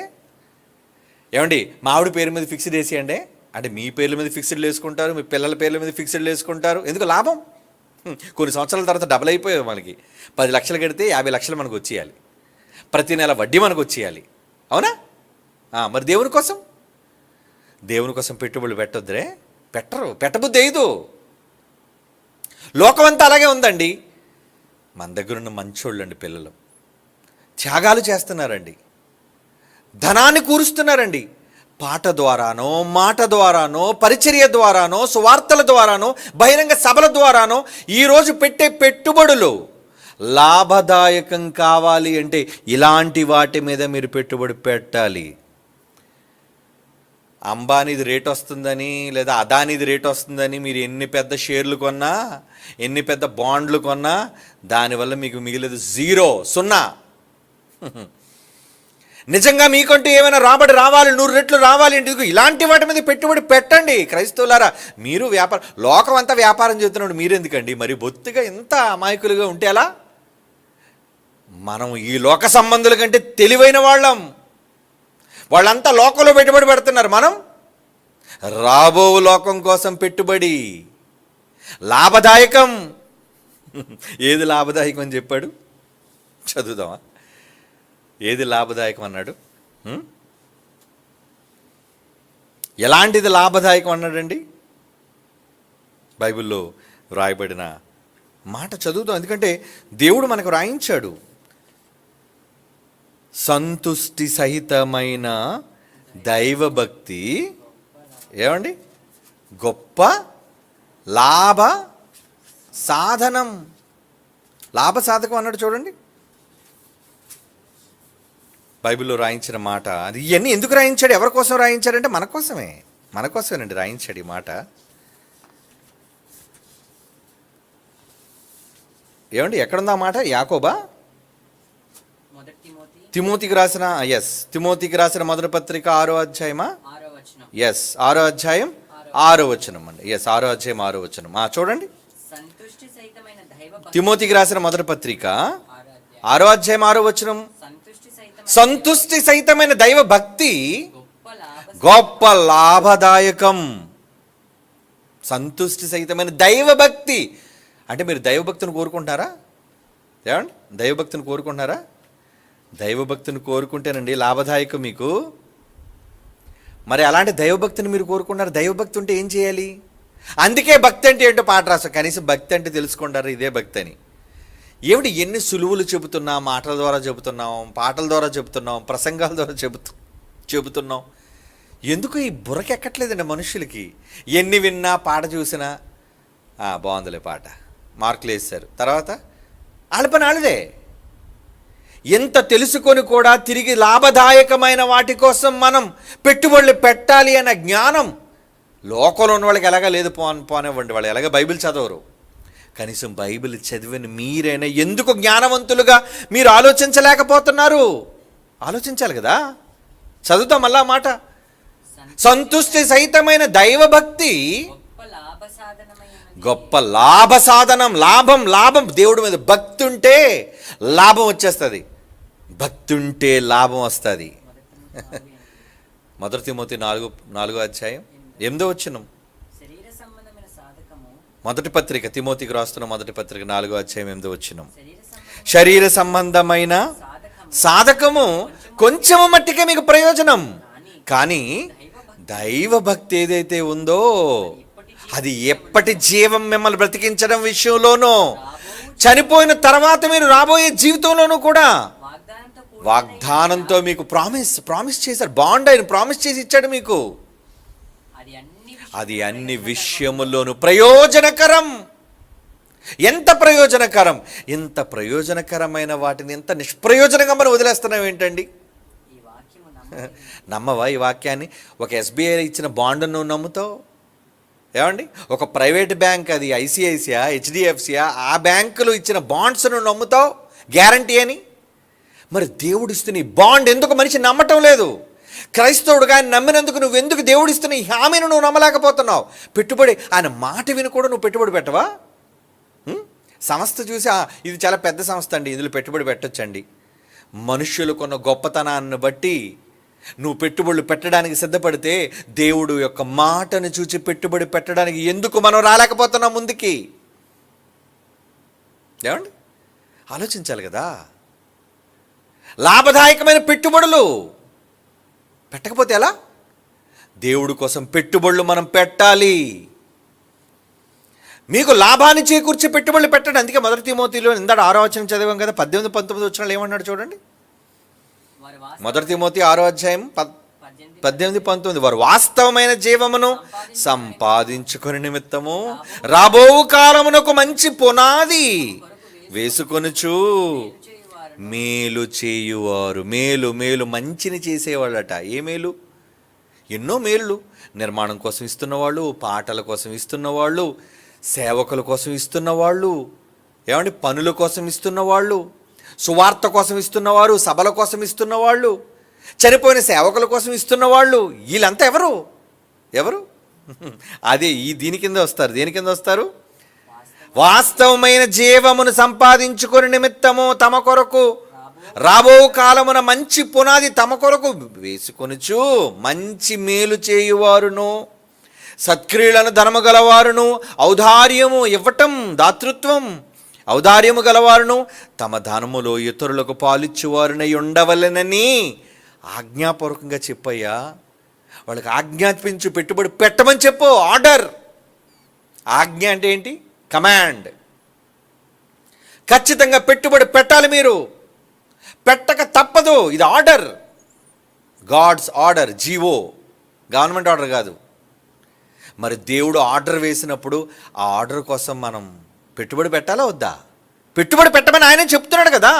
ఏమండి, మా ఆవిడ పేరు మీద ఫిక్స్డ్ వేసేయండి. అంటే మీ పేర్ల మీద ఫిక్స్డ్ వేసుకుంటారు, మీ పిల్లల పేర్ల మీద ఫిక్స్డ్ వేసుకుంటారు. ఎందుకు? లాభం. కొన్ని సంవత్సరాల తర్వాత డబుల్ అయిపోయాయి. మనకి 10 లక్షలు కడితే 50 లక్షలు మనకు వచ్చేయాలి, ప్రతి నెల వడ్డీ మనకు వచ్చేయాలి. అవునా? మరి దేవుని కోసం పెట్టుబడులు పెట్టొద్దురే. పెట్టబుద్ధి అయ్యదు. లోకమంతా అలాగే ఉందండి. మన దగ్గర ఉన్న మంచోళ్ళండి పిల్లలు త్యాగాలు చేస్తున్నారండి, ధనాన్ని కూరుస్తున్నారండి. పాట ద్వారానో, మాట ద్వారానో, పరిచర్య ద్వారానో, సువార్తల ద్వారానో, బహిరంగ సభల ద్వారానో ఈరోజు పెట్టే పెట్టుబడులు లాభదాయకం కావాలి అంటే ఇలాంటి వాటి మీద మీరు పెట్టుబడి పెట్టాలి. అంబానీది రేట్ వస్తుందని లేదా అదానీది రేట్ వస్తుందని మీరు ఎన్ని పెద్ద షేర్లు కొన్నా, ఎన్ని పెద్ద బాండ్లు కొన్నా దానివల్ల మీకు మిగిలేదు జీరో, సున్నా. నిజంగా మీకంటూ ఏమైనా రాబడి రావాలి, 100 రెట్లు రావాలి అంటే ఇలాంటి వాటి మీద పెట్టుబడి పెట్టండి. క్రైస్తవులారా, మీరు లోకం అంతా వ్యాపారం చేస్తున్నాడు, మీరెందుకండి మరి బొత్తిగా ఇంత అమాయకులుగా ఉంటే ఎలా? మనం ఈ లోక సంబంధుల కంటే తెలివైన వాళ్ళం. వాళ్ళంతా లోకంలో పెట్టుబడి పెడుతున్నారు, మనం రాబో లోకం కోసం పెట్టుబడి. లాభదాయకం. ఏది లాభదాయకం అని చెప్పాడు? చదువుదామా? ఏది లాభదాయకం అన్నాడు? ఎలాంటిది లాభదాయకం అన్నాడండి? బైబిల్లో వ్రాయబడిన మాట చదువుతాం, ఎందుకంటే దేవుడు మనకు రాయించాడు. సంతుష్టి సహితమైన దైవభక్తి ఏమండి గొప్ప లాభ సాధనం. లాభ సాధకం అన్నాడు చూడండి బైబిల్లో రాయించిన మాట. అది ఇవన్నీ ఎందుకు రాయించాడు, ఎవరి కోసం రాయించాడంటే మన కోసమేనండి రాయించాడు ఈ మాట. ఏమండి ఎక్కడుందా మాట? యాకోబా? తిమోతికి రాసిన తిమోతికి రాసిన మొదటి పత్రిక 6వ అధ్యాయమా? 6వ అధ్యాయం 6వ వచనం అండి. 6వ అధ్యాయం 6వ వచనం చూడండి. తిమోతికి రాసిన మొదటి పత్రిక 6వ అధ్యాయం 6వ వచనం. సంతుష్టి సహితమైన దైవ భక్తి గొప్ప లాభదాయకం. సంతుష్టి సహితమైన దైవ భక్తి అంటే మీరు దైవభక్తిని కోరుకుంటున్నారా? ఏమండి, దైవభక్తిని కోరుకుంటున్నారా? దైవభక్తిని కోరుకుంటేనండి లాభదాయకం మీకు. మరి అలాంటి దైవభక్తిని మీరు కోరుకుంటున్నారు. దైవభక్తి ఉంటే ఏం చేయాలి? అందుకే భక్తి అంటే ఏంటో పాట రాస్తాం. కనీసం భక్తి అంటే తెలుసుకుంటారు, ఇదే భక్తి అని. ఏమిటి ఎన్ని సులువులు చెబుతున్నాం, మాటల ద్వారా చెబుతున్నాం, పాటల ద్వారా చెబుతున్నాం, ప్రసంగాల ద్వారా చెబుతున్నాం. ఎందుకు ఈ బుర్రకెక్కట్లేదండి మనుషులకి? ఎన్ని విన్నా, పాట చూసినా బాగుందిలే పాట, మార్కులు వేస్తారు, తర్వాత వాళ్ళ పని వాళ్ళదే. ఎంత తెలుసుకొని కూడా తిరిగి లాభదాయకమైన వాటి కోసం మనం పెట్టుబడులు పెట్టాలి అనే జ్ఞానం లోకంలో ఉన్న వాళ్ళకి ఎలాగ లేదు పోనివ్వండి, వాళ్ళు ఎలాగ బైబిల్ చదవరు. కనీసం బైబిల్ చదివిన మీరైనా ఎందుకు జ్ఞానవంతులుగా మీరు ఆలోచించలేకపోతున్నారు? ఆలోచించాలి కదా. చదువుతాం మళ్ళా మాట, సంతుష్టి సహితమైన దైవభక్తి గొప్ప లాభ సాధనం. లాభం లాభం దేవుడి మీద భక్తి ఉంటే లాభం వచ్చేస్తుంది, భక్తి ఉంటే లాభం వస్తుంది. 1 తిమోతి 4:8 మొదటి పత్రిక, తిమోతికి రాస్తున్న మొదటి పత్రిక 4:8 శరీర సంబంధమైన సాధకము కొంచెము మట్టికే మీకు ప్రయోజనం, కానీ దైవభక్తి ఏదైతే ఉందో అది ఎప్పటి జీవం మిమ్మల్ని బ్రతికించడం విషయంలోనూ, చనిపోయిన తర్వాత మీరు రాబోయే జీవితంలోనూ కూడా వాగ్దానంతో మీకు ప్రామిస్ చేశారు. బాండ్ ఆయన ప్రామిస్ చేసి ఇచ్చాడు మీకు. అది అన్ని విషయముల్లోనూ ప్రయోజనకరం. ఎంత ప్రయోజనకరం! ఇంత ప్రయోజనకరమైన వాటిని ఎంత నిష్ప్రయోజనంగా మనం వదిలేస్తున్నాం ఏంటండి? నమ్మవా ఈ వాక్యాన్ని? ఒక ఎస్బీఐ ఇచ్చిన బాండ్ను నువ్వు నమ్ముతావు ఏమండి? ఒక ప్రైవేట్ బ్యాంక్, అది ఐసిఐసియా హెచ్డిఎఫ్సియా, ఆ బ్యాంకులు ఇచ్చిన బాండ్స్ను నమ్ముతావు గ్యారంటీ అని. మరి దేవుడిస్తున్న ఈ బాండ్ ఎందుకు మనిషి నమ్మటం లేదు? క్రైస్తవుడుగా ఆయన నమ్మినందుకు నువ్వెందుకు దేవుడిస్తున్న ఈ హామీని నువ్వు నమ్మలేకపోతున్నావు? పెట్టుబడి, ఆయన మాట విని కూడా నువ్వు పెట్టుబడి పెట్టవా? సంస్థ చూసి ఇది చాలా పెద్ద సంస్థ అండి, ఇందులో పెట్టుబడి పెట్టొచ్చండి. మనుష్యులకున్న గొప్పతనాన్ని బట్టి నువ్వు పెట్టుబడులు పెట్టడానికి సిద్ధపడితే దేవుడు యొక్క మాటను చూచి పెట్టుబడి పెట్టడానికి ఎందుకు మనం రాలేకపోతున్నాం ముందుకి? ఏమండి, ఆలోచించాలి కదా. లాభదాయకమైన పెట్టుబడులు పెట్టకపోతే ఎలా? దేవుడి కోసం పెట్టుబడులు మనం పెట్టాలి. మీకు లాభాన్ని చేకూర్చే పెట్టుబడులు పెట్టండి. అందుకే 1 తిమోతిలో ఇందాక 6వ వచనం చదివాం కదా, 18-19 వచనాలు ఏమన్నాడు చూడండి. 1 తిమోతి 6వ అధ్యాయం 18-19 వారు వాస్తవమైన జీవమును సంపాదించుకుని నిమిత్తము రాబో కాలమునకు మంచి పునాది వేసుకొనుచు మేలు చేయువారు. మేలు మేలు మంచిని చేసేవాళ్ళట. ఏ మేలు? ఎన్నో మేలు. నిర్మాణం కోసం ఇస్తున్నవాళ్ళు, పాటల కోసం ఇస్తున్నవాళ్ళు, సేవకుల కోసం ఇస్తున్నవాళ్ళు, ఏమండి పనుల కోసం ఇస్తున్నవాళ్ళు, సువార్త కోసం ఇస్తున్నవారు, సభల కోసం ఇస్తున్నవాళ్ళు, చనిపోయిన సేవకుల కోసం ఇస్తున్నవాళ్ళు, వీళ్ళంతా ఎవరు? అదే దీని కింద వస్తారు. దేని కింద వస్తారు? వాస్తవమైన జీవమును సంపాదించుకుని నిమిత్తము తమ కొరకు రాబో కాలమున మంచి పునాది తమ కొరకు వేసుకొనుచు మంచి మేలు చేయువారును, సత్క్రియలను ధర్మగలవారును, ఔదార్యము ఇవ్వటం, దాతృత్వం, ఔదార్యము గలవారును, తమ ధనములో ఇతరులకు పాలిచ్చువారునై ఉండవలెనని ఆజ్ఞాపూర్వకంగా చెప్పయ్యా. వాళ్ళకి ఆజ్ఞాపించు పెట్టుబడి పెట్టమని చెప్పు. ఆర్డర్. ఆజ్ఞ అంటే ఏంటి? కమాండ్. ఖచ్చితంగా పెట్టుబడి పెట్టాలి. మీరు పెట్టక తప్పదు. ఇది order, God's order, GO, government order కాదు. మరి దేవుడు ఆర్డర్ వేసినప్పుడు ఆ ఆర్డర్ కోసం మనం పెట్టుబడి పెట్టాలా వద్దా? పెట్టుబడి పెట్టమని ఆయన చెప్తున్నాడు కదా.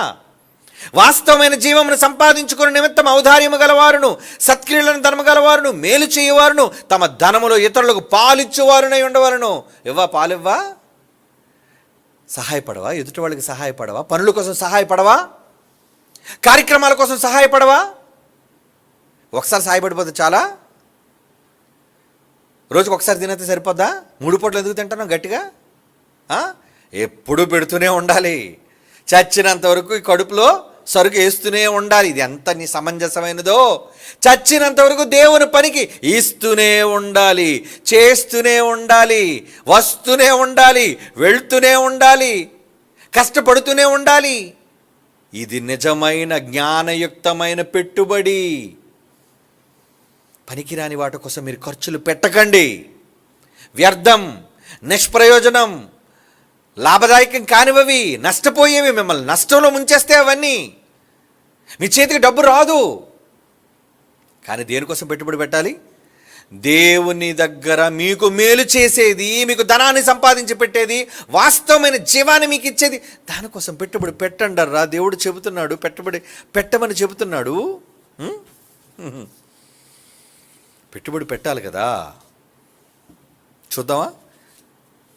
వాస్తవమైన జీవమును సంపాదించుకునే నిమిత్తం ఔదార్యము గలవారును, సత్క్రియలను ధర్మగలవారును, మేలు చేయవారును, తమ ధనములో ఇతరులకు పాలిచ్చువారునై ఉండవారును. పాలివ్వా? సహాయపడవా? ఎదుటి వాళ్ళకి సహాయపడవా? పనుల కోసం సహాయపడవా? కార్యక్రమాల కోసం సహాయపడవా? ఒకసారి సహాయపడిపోతే చాలా? రోజుకు ఒకసారి తినైతే సరిపోద్దా? 3 పూటలు ఎందుకు తింటున్నాం గట్టిగా? ఎప్పుడూ పెడుతూనే ఉండాలి. చచ్చినంత వరకు ఈ కడుపులో సరుకు వేస్తూనే ఉండాలి. ఇది ఎంత నీ సమంజసమైనదో. చచ్చినంత వరకు దేవుని పనికి ఇస్తూనే ఉండాలి, చేస్తూనే ఉండాలి, వస్తూనే ఉండాలి, వెళ్తూనే ఉండాలి, కష్టపడుతూనే ఉండాలి. ఇది నిజమైన జ్ఞానయుక్తమైన పెట్టుబడి. పనికిరాని వాటి కోసం మీరు ఖర్చులు పెట్టకండి. వ్యర్థం, నిష్ప్రయోజనం, లాభదాయకం కానివవి, నష్టపోయేవి, మిమ్మల్ని నష్టంలో ముంచేస్తే అవన్నీ. మీ చేతికి డబ్బు రాదు. కానీ దేనికోసం పెట్టుబడి పెట్టాలి? దేవుని దగ్గర మీకు మేలు చేసేది, మీకు ధనాన్ని సంపాదించి పెట్టేది, వాస్తవమైన జీవాన్ని మీకు ఇచ్చేది, దానికోసం పెట్టుబడి పెట్టండి రా. దేవుడు చెబుతున్నాడు, పెట్టుబడి పెట్టమని చెబుతున్నాడు. పెట్టుబడి పెట్టాలి కదా. చూద్దామా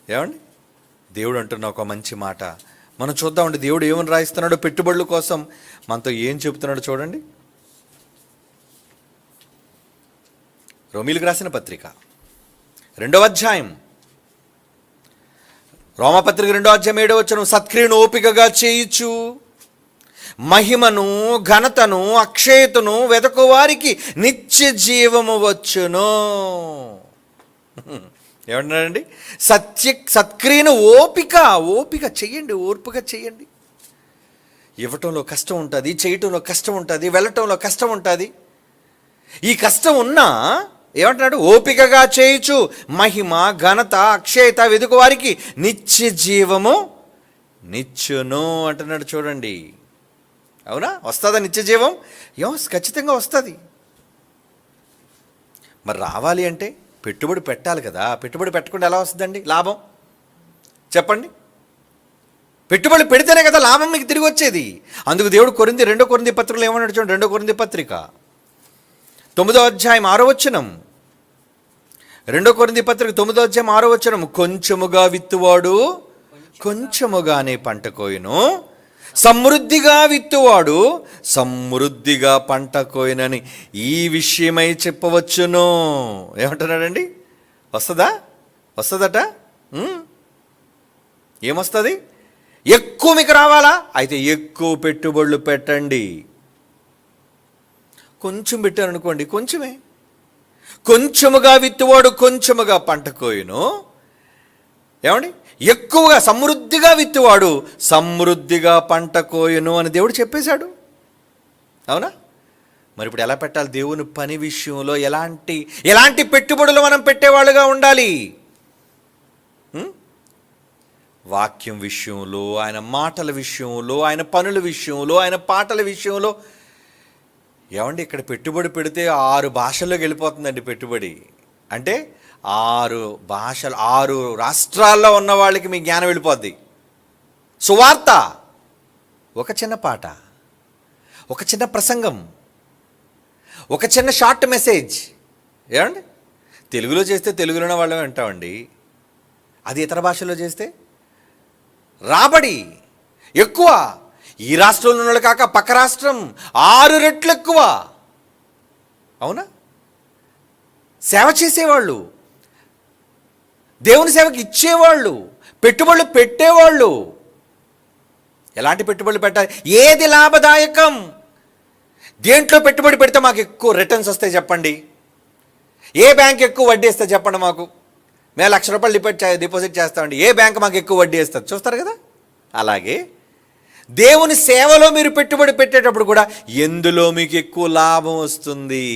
ఏమండి? దేవుడు అంటున్న ఒక మంచి మాట మనం చూద్దామండి. దేవుడు ఏమని రాయిస్తున్నాడో పెట్టుబడుల కోసం మనతో ఏం చెబుతున్నాడో చూడండి. రోమీలకు రాసిన పత్రిక 2వ అధ్యాయం, రోమపత్రిక 2వ అధ్యాయం 7వ వచనం, సత్క్రియను ఓపికగా చేయుచు మహిమను ఘనతను అక్షయతను వెదకు వారికి నిత్య జీవము వచ్చును. ఏమంటున్నారండి? సత్క్రియను ఓపిక చెయ్యండి, ఓర్పుగా చెయ్యండి. ఇవ్వటంలో కష్టం ఉంటుంది, చేయటంలో కష్టం ఉంటుంది, వెళ్ళటంలో కష్టం ఉంటుంది. ఈ కష్టం ఉన్నా ఏమంటున్నాడు? ఓపికగా చేయుచు మహిమ ఘనత అక్షయత వెదుకు వారికి నిత్య జీవము నిత్యును అంటున్నాడు. చూడండి, అవునా? వస్తుందా నిత్య జీవం? ఖచ్చితంగా వస్తుంది. మరి రావాలి అంటే పెట్టుబడి పెట్టాలి కదా. పెట్టుబడి పెట్టకుండా ఎలా వస్తుందండి లాభం? చెప్పండి. పెట్టుబడి పెడితేనే కదా లాభం మీకు తిరిగి వచ్చేది. అందుకు దేవుడు 2 కొరింథీ పత్రికలో ఏమన్నాడు చూడండి. 2 కొరింథీ పత్రిక 9వ అధ్యాయం 6వ వచనం. 2 కొరింథీ పత్రిక 9వ అధ్యాయం 6వ వచనం, కొంచెముగా విత్తువాడు కొంచెముగానే పంట కోయును, సమృద్ధిగా విత్తువాడు సమృద్ధిగా పంట కోయునని ఈ విషయమై చెప్పవచ్చును. ఏమంటున్నాడండి? వస్తుందట. ఏమొస్తుంది? ఎక్కువ మీకు రావాలా? అయితే ఎక్కువ పెట్టుబడులు పెట్టండి. కొంచెం పెట్టారనుకోండి, కొంచెముగా విత్తువాడు కొంచెముగా పంట కోయును. ఏమండి? ఎక్కువగా సమృద్ధిగా విత్తువాడు సమృద్ధిగా పంట కోయును అని దేవుడు చెప్పేశాడు. అవునా? మరి ఇప్పుడు ఎలా పెట్టాలి? దేవుని పని విషయంలో ఎలాంటి పెట్టుబడులు మనం పెట్టేవాళ్ళుగా ఉండాలి? వాక్యం విషయంలో, ఆయన మాటల విషయంలో, ఆయన పనుల విషయంలో, ఆయన పాటల విషయంలో. ఏమండి? ఇక్కడ పెట్టుబడి పెడితే 6 భాషల్లోకి వెళ్ళిపోతుందండి పెట్టుబడి. అంటే 6 భాషలు, 6 రాష్ట్రాల్లో ఉన్న వాళ్ళకి మీ జ్ఞానం వెళ్ళిపోద్ది. సువార్త, ఒక చిన్న పాట, ఒక చిన్న ప్రసంగం, ఒక చిన్న షార్ట్ మెసేజ్. ఏమండి? తెలుగులో చేస్తే తెలుగులోనే వాళ్ళమే వింటామండి. అది ఇతర భాషల్లో చేస్తే రాబడి ఎక్కువ. ఈ రాష్ట్రంలో ఉన్న వాళ్ళు కాక పక్క రాష్ట్రం 6 రెట్లు ఎక్కువ. అవునా? సేవ చేసేవాళ్ళు, దేవుని సేవకి ఇచ్చేవాళ్ళు, పెట్టుబడులు పెట్టేవాళ్ళు. ఎలాంటి పెట్టుబడులు పెట్టాలి? ఏది లాభదాయకం? దేంట్లో పెట్టుబడి పెడితే మాకు ఎక్కువ రిటర్న్స్ వస్తాయి చెప్పండి? ఏ బ్యాంక్ ఎక్కువ వడ్డీ ఇస్తే చెప్పండి మాకు. మేము ₹1,00,000 డిపాజిట్ చేస్తామండి, ఏ బ్యాంక్ మాకు ఎక్కువ వడ్డీ ఇస్తుంది? చూస్తారు కదా. అలాగే దేవుని సేవలో మీరు పెట్టుబడి పెట్టేటప్పుడు కూడా ఎందులో మీకు ఎక్కువ లాభం వస్తుంది?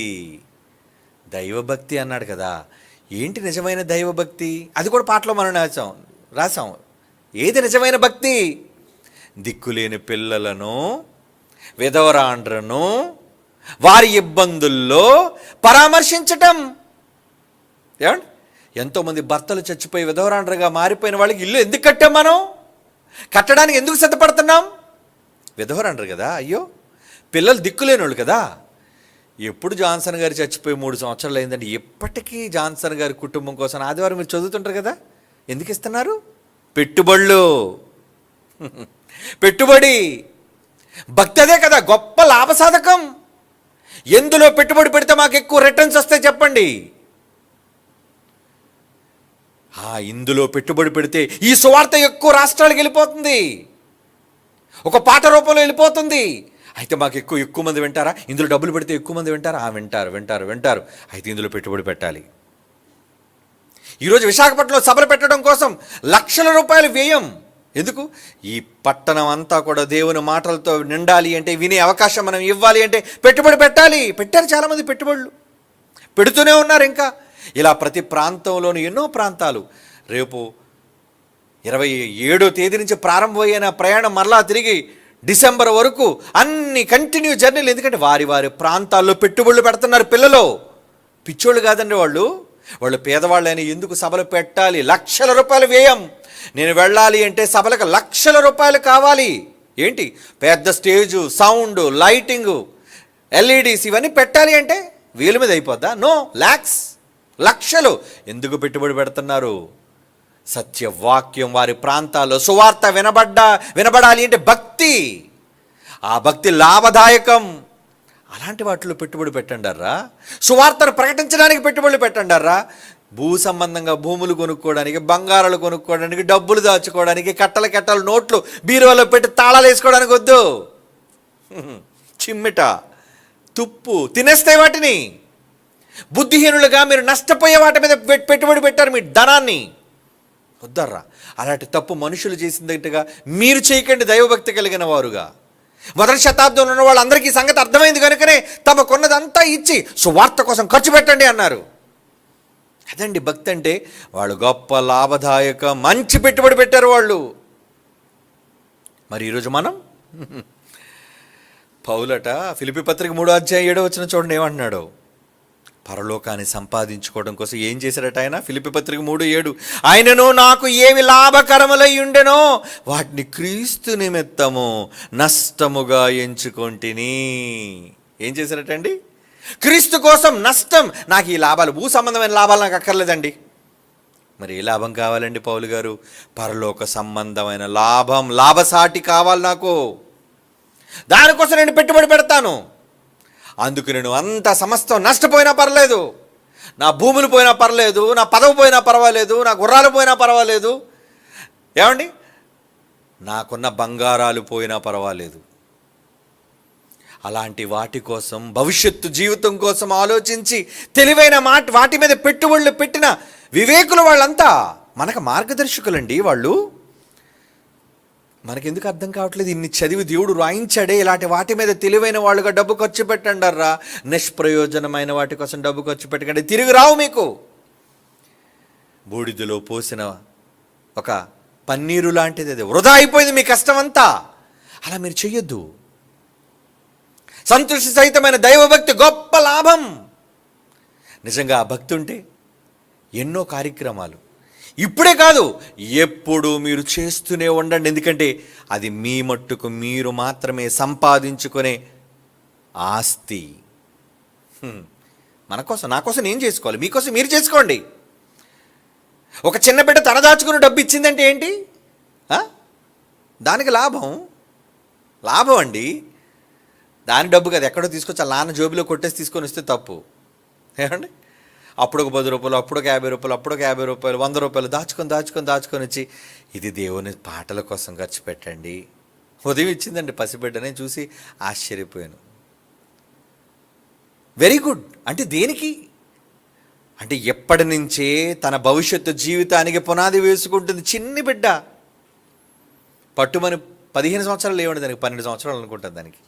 దైవభక్తి అన్నాడు కదా. ఏంటి నిజమైన దైవభక్తి? అది కూడా పాటలో మనం రాసాం. ఏది నిజమైన భక్తి? దిక్కులేని పిల్లలను, విధవరాండ్రను వారి ఇబ్బందుల్లో పరామర్శించటం. ఏమండి? ఎంతోమంది భర్తలు చచ్చిపోయి విధవరాండ్రగా మారిపోయిన వాళ్ళకి ఇల్లు ఎందుకు కట్టాం? మనం కట్టడానికి ఎందుకు సిద్ధపడుతున్నాం? విధవరాండ్రు కదా. అయ్యో, పిల్లలు దిక్కులేని వాళ్ళు కదా. ఎప్పుడు జాన్సన్ గారు చచ్చిపోయి 3 సంవత్సరాలు అయిందండి. ఇప్పటికీ జాన్సన్ గారి కుటుంబం కోసం ఆదివారం మీరు చదువుతుంటారు కదా. ఎందుకు ఇస్తున్నారు? పెట్టుబడి. భక్తి అదే కదా గొప్ప లాభసాధకం. ఎందులో పెట్టుబడి పెడితే మాకు ఎక్కువ రిటర్న్స్ వస్తాయి చెప్పండి? ఇందులో పెట్టుబడి పెడితే ఈ సువార్త ఎక్కువ రాష్ట్రాలకు వెళ్ళిపోతుంది, ఒక పాట రూపంలో వెళ్ళిపోతుంది. అయితే మాకు ఎక్కువ మంది వింటారా? ఇందులో డబ్బులు పెడితే ఎక్కువ మంది వింటారా? వింటారు. అయితే ఇందులో పెట్టుబడి పెట్టాలి. ఈరోజు విశాఖపట్నంలో సభలు పెట్టడం కోసం ₹1,00,000 వ్యయం. ఎందుకు? ఈ పట్టణం అంతా కూడా దేవుని మాటలతో నిండాలి అంటే, వినే అవకాశం మనం ఇవ్వాలి అంటే పెట్టుబడి పెట్టాలి. పెట్టారు చాలామంది, పెట్టుబడులు పెడుతూనే ఉన్నారు. ఇంకా ఇలా ప్రతి ప్రాంతంలోనూ ఎన్నో ప్రాంతాలు. రేపు 27వ తేదీ నుంచి ప్రారంభమైన ప్రయాణం మరలా తిరిగి డిసెంబర్ వరకు అన్ని కంటిన్యూ జర్నీలు. ఎందుకంటే వారి ప్రాంతాల్లో పెట్టుబడులు పెడుతున్నారు. పిచ్చోళ్ళు కాదండి వాళ్ళు పేదవాళ్ళైనా ఎందుకు సభలు పెట్టాలి? లక్షల రూపాయలు వ్యయం. నేను వెళ్ళాలి అంటే సభలకు లక్షల రూపాయలు కావాలి. ఏంటి పెద్ద స్టేజు, సౌండ్, లైటింగు, ఎల్ఈడీస్ ఇవన్నీ పెట్టాలి అంటే వేలు మీద అయిపోద్దా? నో, లక్షలు. ఎందుకు పెట్టుబడి పెడుతున్నారు? సత్యవాక్యం వారి ప్రాంతాల్లో సువార్త వినబడాలి అంటే భక్తి, ఆ భక్తి లాభదాయకం. అలాంటి వాటిలో పెట్టుబడి పెట్టండారా? సువార్తను ప్రకటించడానికి పెట్టుబడులు పెట్టండారా? భూ సంబంధంగా భూములు కొనుక్కోవడానికి, బంగారాలు కొనుక్కోవడానికి, డబ్బులు దాచుకోవడానికి, కట్టల నోట్లు బీరువాలో పెట్టి తాళాలు వేసుకోవడానికి వద్దు. చిమ్మిట, తుప్పు తినేస్తాయి వాటిని. బుద్ధిహీనులుగా మీరు నష్టపోయే వాటి మీద పెట్టుబడి పెట్టారు మీ ధనాన్ని. వద్దర్రా, అలాంటి తప్పు మనుషులు చేసినట్టుగా మీరు చేయకండి. దైవభక్తి కలిగిన వారుగా మొదటి శతాబ్దంలో ఉన్న వాళ్ళందరికీ సంగతి అర్థమైంది కనుకనే తమకున్నదంతా ఇచ్చి సువార్త కోసం ఖర్చు పెట్టండి అన్నారు. అదండి భక్తి అంటే. వాళ్ళు గొప్ప లాభదాయక మంచి పెట్టుబడి పెట్టారు వాళ్ళు. మరి ఈరోజు మనం పౌలట ఫిలిప్పీ పత్రిక 3:7 చూడండి ఏమంటున్నాడు. పరలోకాన్ని సంపాదించుకోవడం కోసం ఏం చేశాడట ఆయన? ఫిలిప్పీ పత్రిక 3:7, ఆయనను నాకు ఏవి లాభకరములై ఉండెనో వాటిని క్రీస్తు నిమిత్తము నష్టముగా ఎంచుకొంటిని. ఏం చేశారటండి? క్రీస్తు కోసం నష్టం. నాకు ఈ లాభాలు, భూ సంబంధమైన లాభాలు నాకు అక్కర్లేదండి. మరి ఏ లాభం కావాలండి పౌలు గారు? పరలోక సంబంధమైన లాభం, లాభసాటి కావాలి నాకు. దానికోసం నేను పెట్టుబడి పెడతాను. అందుకు నేను అంత సమస్తం నష్టపోయినా పర్లేదు, నా భూములు పోయినా పర్లేదు, నా పదవి పోయినా పర్వాలేదు, నా గుర్రాలు పోయినా పర్వాలేదు, ఏమండి నాకున్న బంగారాలు పోయినా పర్వాలేదు. అలాంటి వాటి కోసం, భవిష్యత్తు జీవితం కోసం ఆలోచించి తెలివైన వాటి మీద పెట్టుబడులు పెట్టిన వివేకులు వాళ్ళంతా మనకు మార్గదర్శకులండి. వాళ్ళు మనకెందుకు అర్థం కావట్లేదు? ఇన్ని చదివి దేవుడు రాయించాడే, ఇలాంటి వాటి మీద తెలివైన వాళ్ళుగా డబ్బు ఖర్చు పెట్టండర్రా. నిష్ప్రయోజనమైన వాటి కోసం డబ్బు ఖర్చు పెట్టకండి, తిరిగి రావు మీకు. బూడిదలో పోసిన ఒక పన్నీరు లాంటిది, అది వృధా అయిపోయింది మీ కష్టం అంతా. అలా మీరు చెయ్యొద్దు. సంతృష్టి సహితమైన దైవభక్తి గొప్ప లాభం. నిజంగా ఆ భక్తి ఉంటే ఎన్నో కార్యక్రమాలు ఇప్పుడే కాదు ఎప్పుడు మీరు చేస్తూనే ఉండండి. ఎందుకంటే అది మీ మట్టుకు మీరు మాత్రమే సంపాదించుకునే ఆస్తి. మన కోసం, నా కోసం నేను చేసుకోవాలి, మీకోసం మీరు చేసుకోండి. ఒక చిన్న బిడ్డ తన దాచుకుని డబ్బు ఇచ్చిందంటే ఏంటి? దానికి లాభం అండి. దాని డబ్బు కదా, ఎక్కడో తీసుకొచ్చి ఆ నాన్న జోబిలో కొట్టేసి తీసుకొని వస్తే తప్పు. ఏమండి? అప్పుడు ఒక 10 రూపాయలు, అప్పుడు ఒక 50 రూపాయలు, అప్పుడు ఒక 50 రూపాయలు, 100 రూపాయలు దాచుకొని వచ్చి ఇది దేవుని పాటల కోసం ఖర్చు పెట్టండి. ఉదయం ఇచ్చిందండి పసిబిడ్డనే చూసి ఆశ్చర్యపోయాను. Very good. అంటే దేనికి? అంటే ఎప్పటి నుంచే తన భవిష్యత్తు జీవితానికి పునాది వేసుకుంటుంది చిన్ని బిడ్డ. పట్టుమని 15 సంవత్సరాలు ఏమండి దానికి, 12 సంవత్సరాలు అనుకుంటుంది దానికి.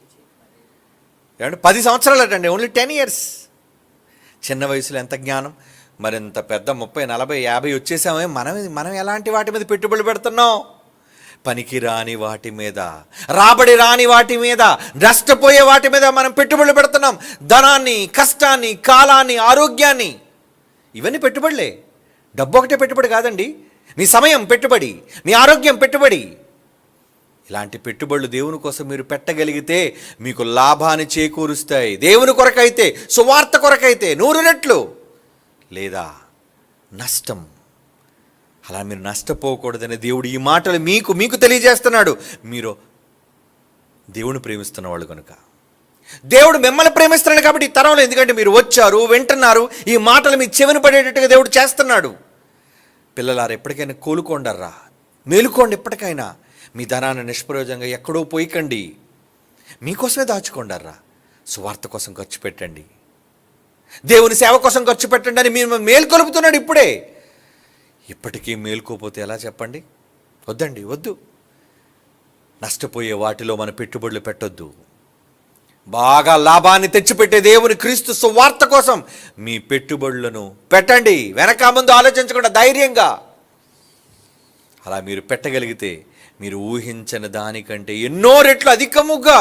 ఏమంటే 10 సంవత్సరాలు అటండి, ఓన్లీ 10 ఇయర్స్. చిన్న వయసులో ఎంత జ్ఞానం! మరింత పెద్ద 30, 40, 50 వచ్చేసామే. మనం ఎలాంటి వాటి మీద పెట్టుబడులు పెడుతున్నాం? పనికి రాని వాటి మీద, రాబడి రాని వాటి మీద, నష్టపోయే వాటి మీద మనం పెట్టుబడులు పెడుతున్నాం. ధనాన్ని, కష్టాన్ని, కాలాన్ని, ఆరోగ్యాన్ని, ఇవన్నీ పెట్టుబడులే. డబ్బు ఒకటే పెట్టుబడి కాదండి. మీ సమయం పెట్టుబడి, మీ ఆరోగ్యం పెట్టుబడి. ఇలాంటి పెట్టుబడులు దేవుని కోసం మీరు పెట్టగలిగితే మీకు లాభాన్ని చేకూరుస్తాయి. దేవుని కొరకైతే, సువార్త కొరకైతే 100 రెట్లు, లేదా నష్టం. అలా మీరు నష్టపోకూడదని దేవుడు ఈ మాటలు మీకు తెలియజేస్తున్నాడు. మీరు దేవుని ప్రేమిస్తున్న వాళ్ళు కనుక, దేవుడు మిమ్మల్ని ప్రేమిస్తున్నాడు కాబట్టి ఈ తరంలో, ఎందుకంటే మీరు వచ్చారు, వింటున్నారు, ఈ మాటలు మీ చెవిని పడేటట్టుగా దేవుడు చేస్తున్నాడు. పిల్లలారు ఎప్పటికైనా కోలుకోండర్రా, మేలుకోండి. ఎప్పటికైనా మీ ధనాన్ని నిష్ప్రయోజనంగా ఎక్కడో పోయికండి, మీకోసమే దాచుకోండర్రా. సువార్త కోసం ఖర్చు పెట్టండి, దేవుని సేవ కోసం ఖర్చు పెట్టండి అని మీరు మేల్కొలుపుతున్నాడు ఇప్పుడే. ఇప్పటికీ మేల్కోపోతే ఎలా చెప్పండి? వద్దండి, వద్దు. నష్టపోయే వాటిలో మన పెట్టుబడులు పెట్టొద్దు. బాగా లాభాన్ని తెచ్చిపెట్టే దేవుని క్రీస్తు సువార్త కోసం మీ పెట్టుబడులను పెట్టండి. వెనక ముందు ఆలోచించకుండా ధైర్యంగా. అలా మీరు పెట్టగలిగితే మీరు ఊహించని దానికంటే ఎన్నో రెట్లు అధికముగా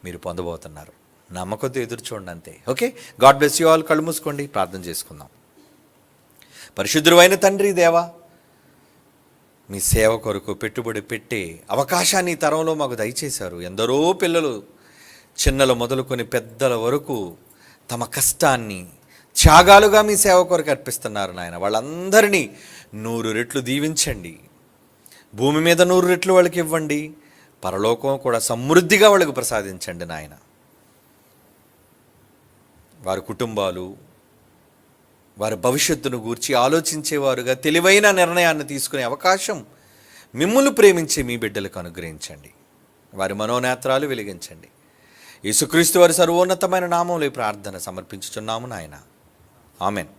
మీరు పొందబోతున్నారు. నమ్మకంతో ఎదురు చూడండి అంతే. Okay, God bless you all. కళ్ళు మూసుకోండి, ప్రార్థన చేసుకుందాం. పరిశుద్ధుడైన తండ్రి దేవా, మీ సేవ కొరకు పెట్టుబడి పెట్టే అవకాశాన్ని ఈ తరంలో మాకు దయచేశారు. ఎందరో పిల్లలు చిన్నలు మొదలుకొని పెద్దల వరకు తమ కష్టాన్ని త్యాగాలుగా మీ సేవ కొరకు అర్పిస్తున్నారు నాయన. వాళ్ళందరినీ 100 రెట్లు దీవించండి. భూమి మీద 100 రెట్లు వాళ్ళకి ఇవ్వండి, పరలోకం కూడా సమృద్ధిగా వాళ్ళకు ప్రసాదించండి నాయన. వారి కుటుంబాలు వారి భవిష్యత్తును గూర్చి ఆలోచించేవారుగా తెలివైన నిర్ణయాన్ని తీసుకునే అవకాశం మిమ్ములు ప్రేమించే మీ బిడ్డలకు అనుగ్రహించండి. వారి మనోనేత్రాలు వెలిగించండి. యేసుక్రీస్తు వారి సర్వోన్నతమైన నామంలో ఈ ప్రార్థన సమర్పించుచున్నాము నాయన. ఆమెన్.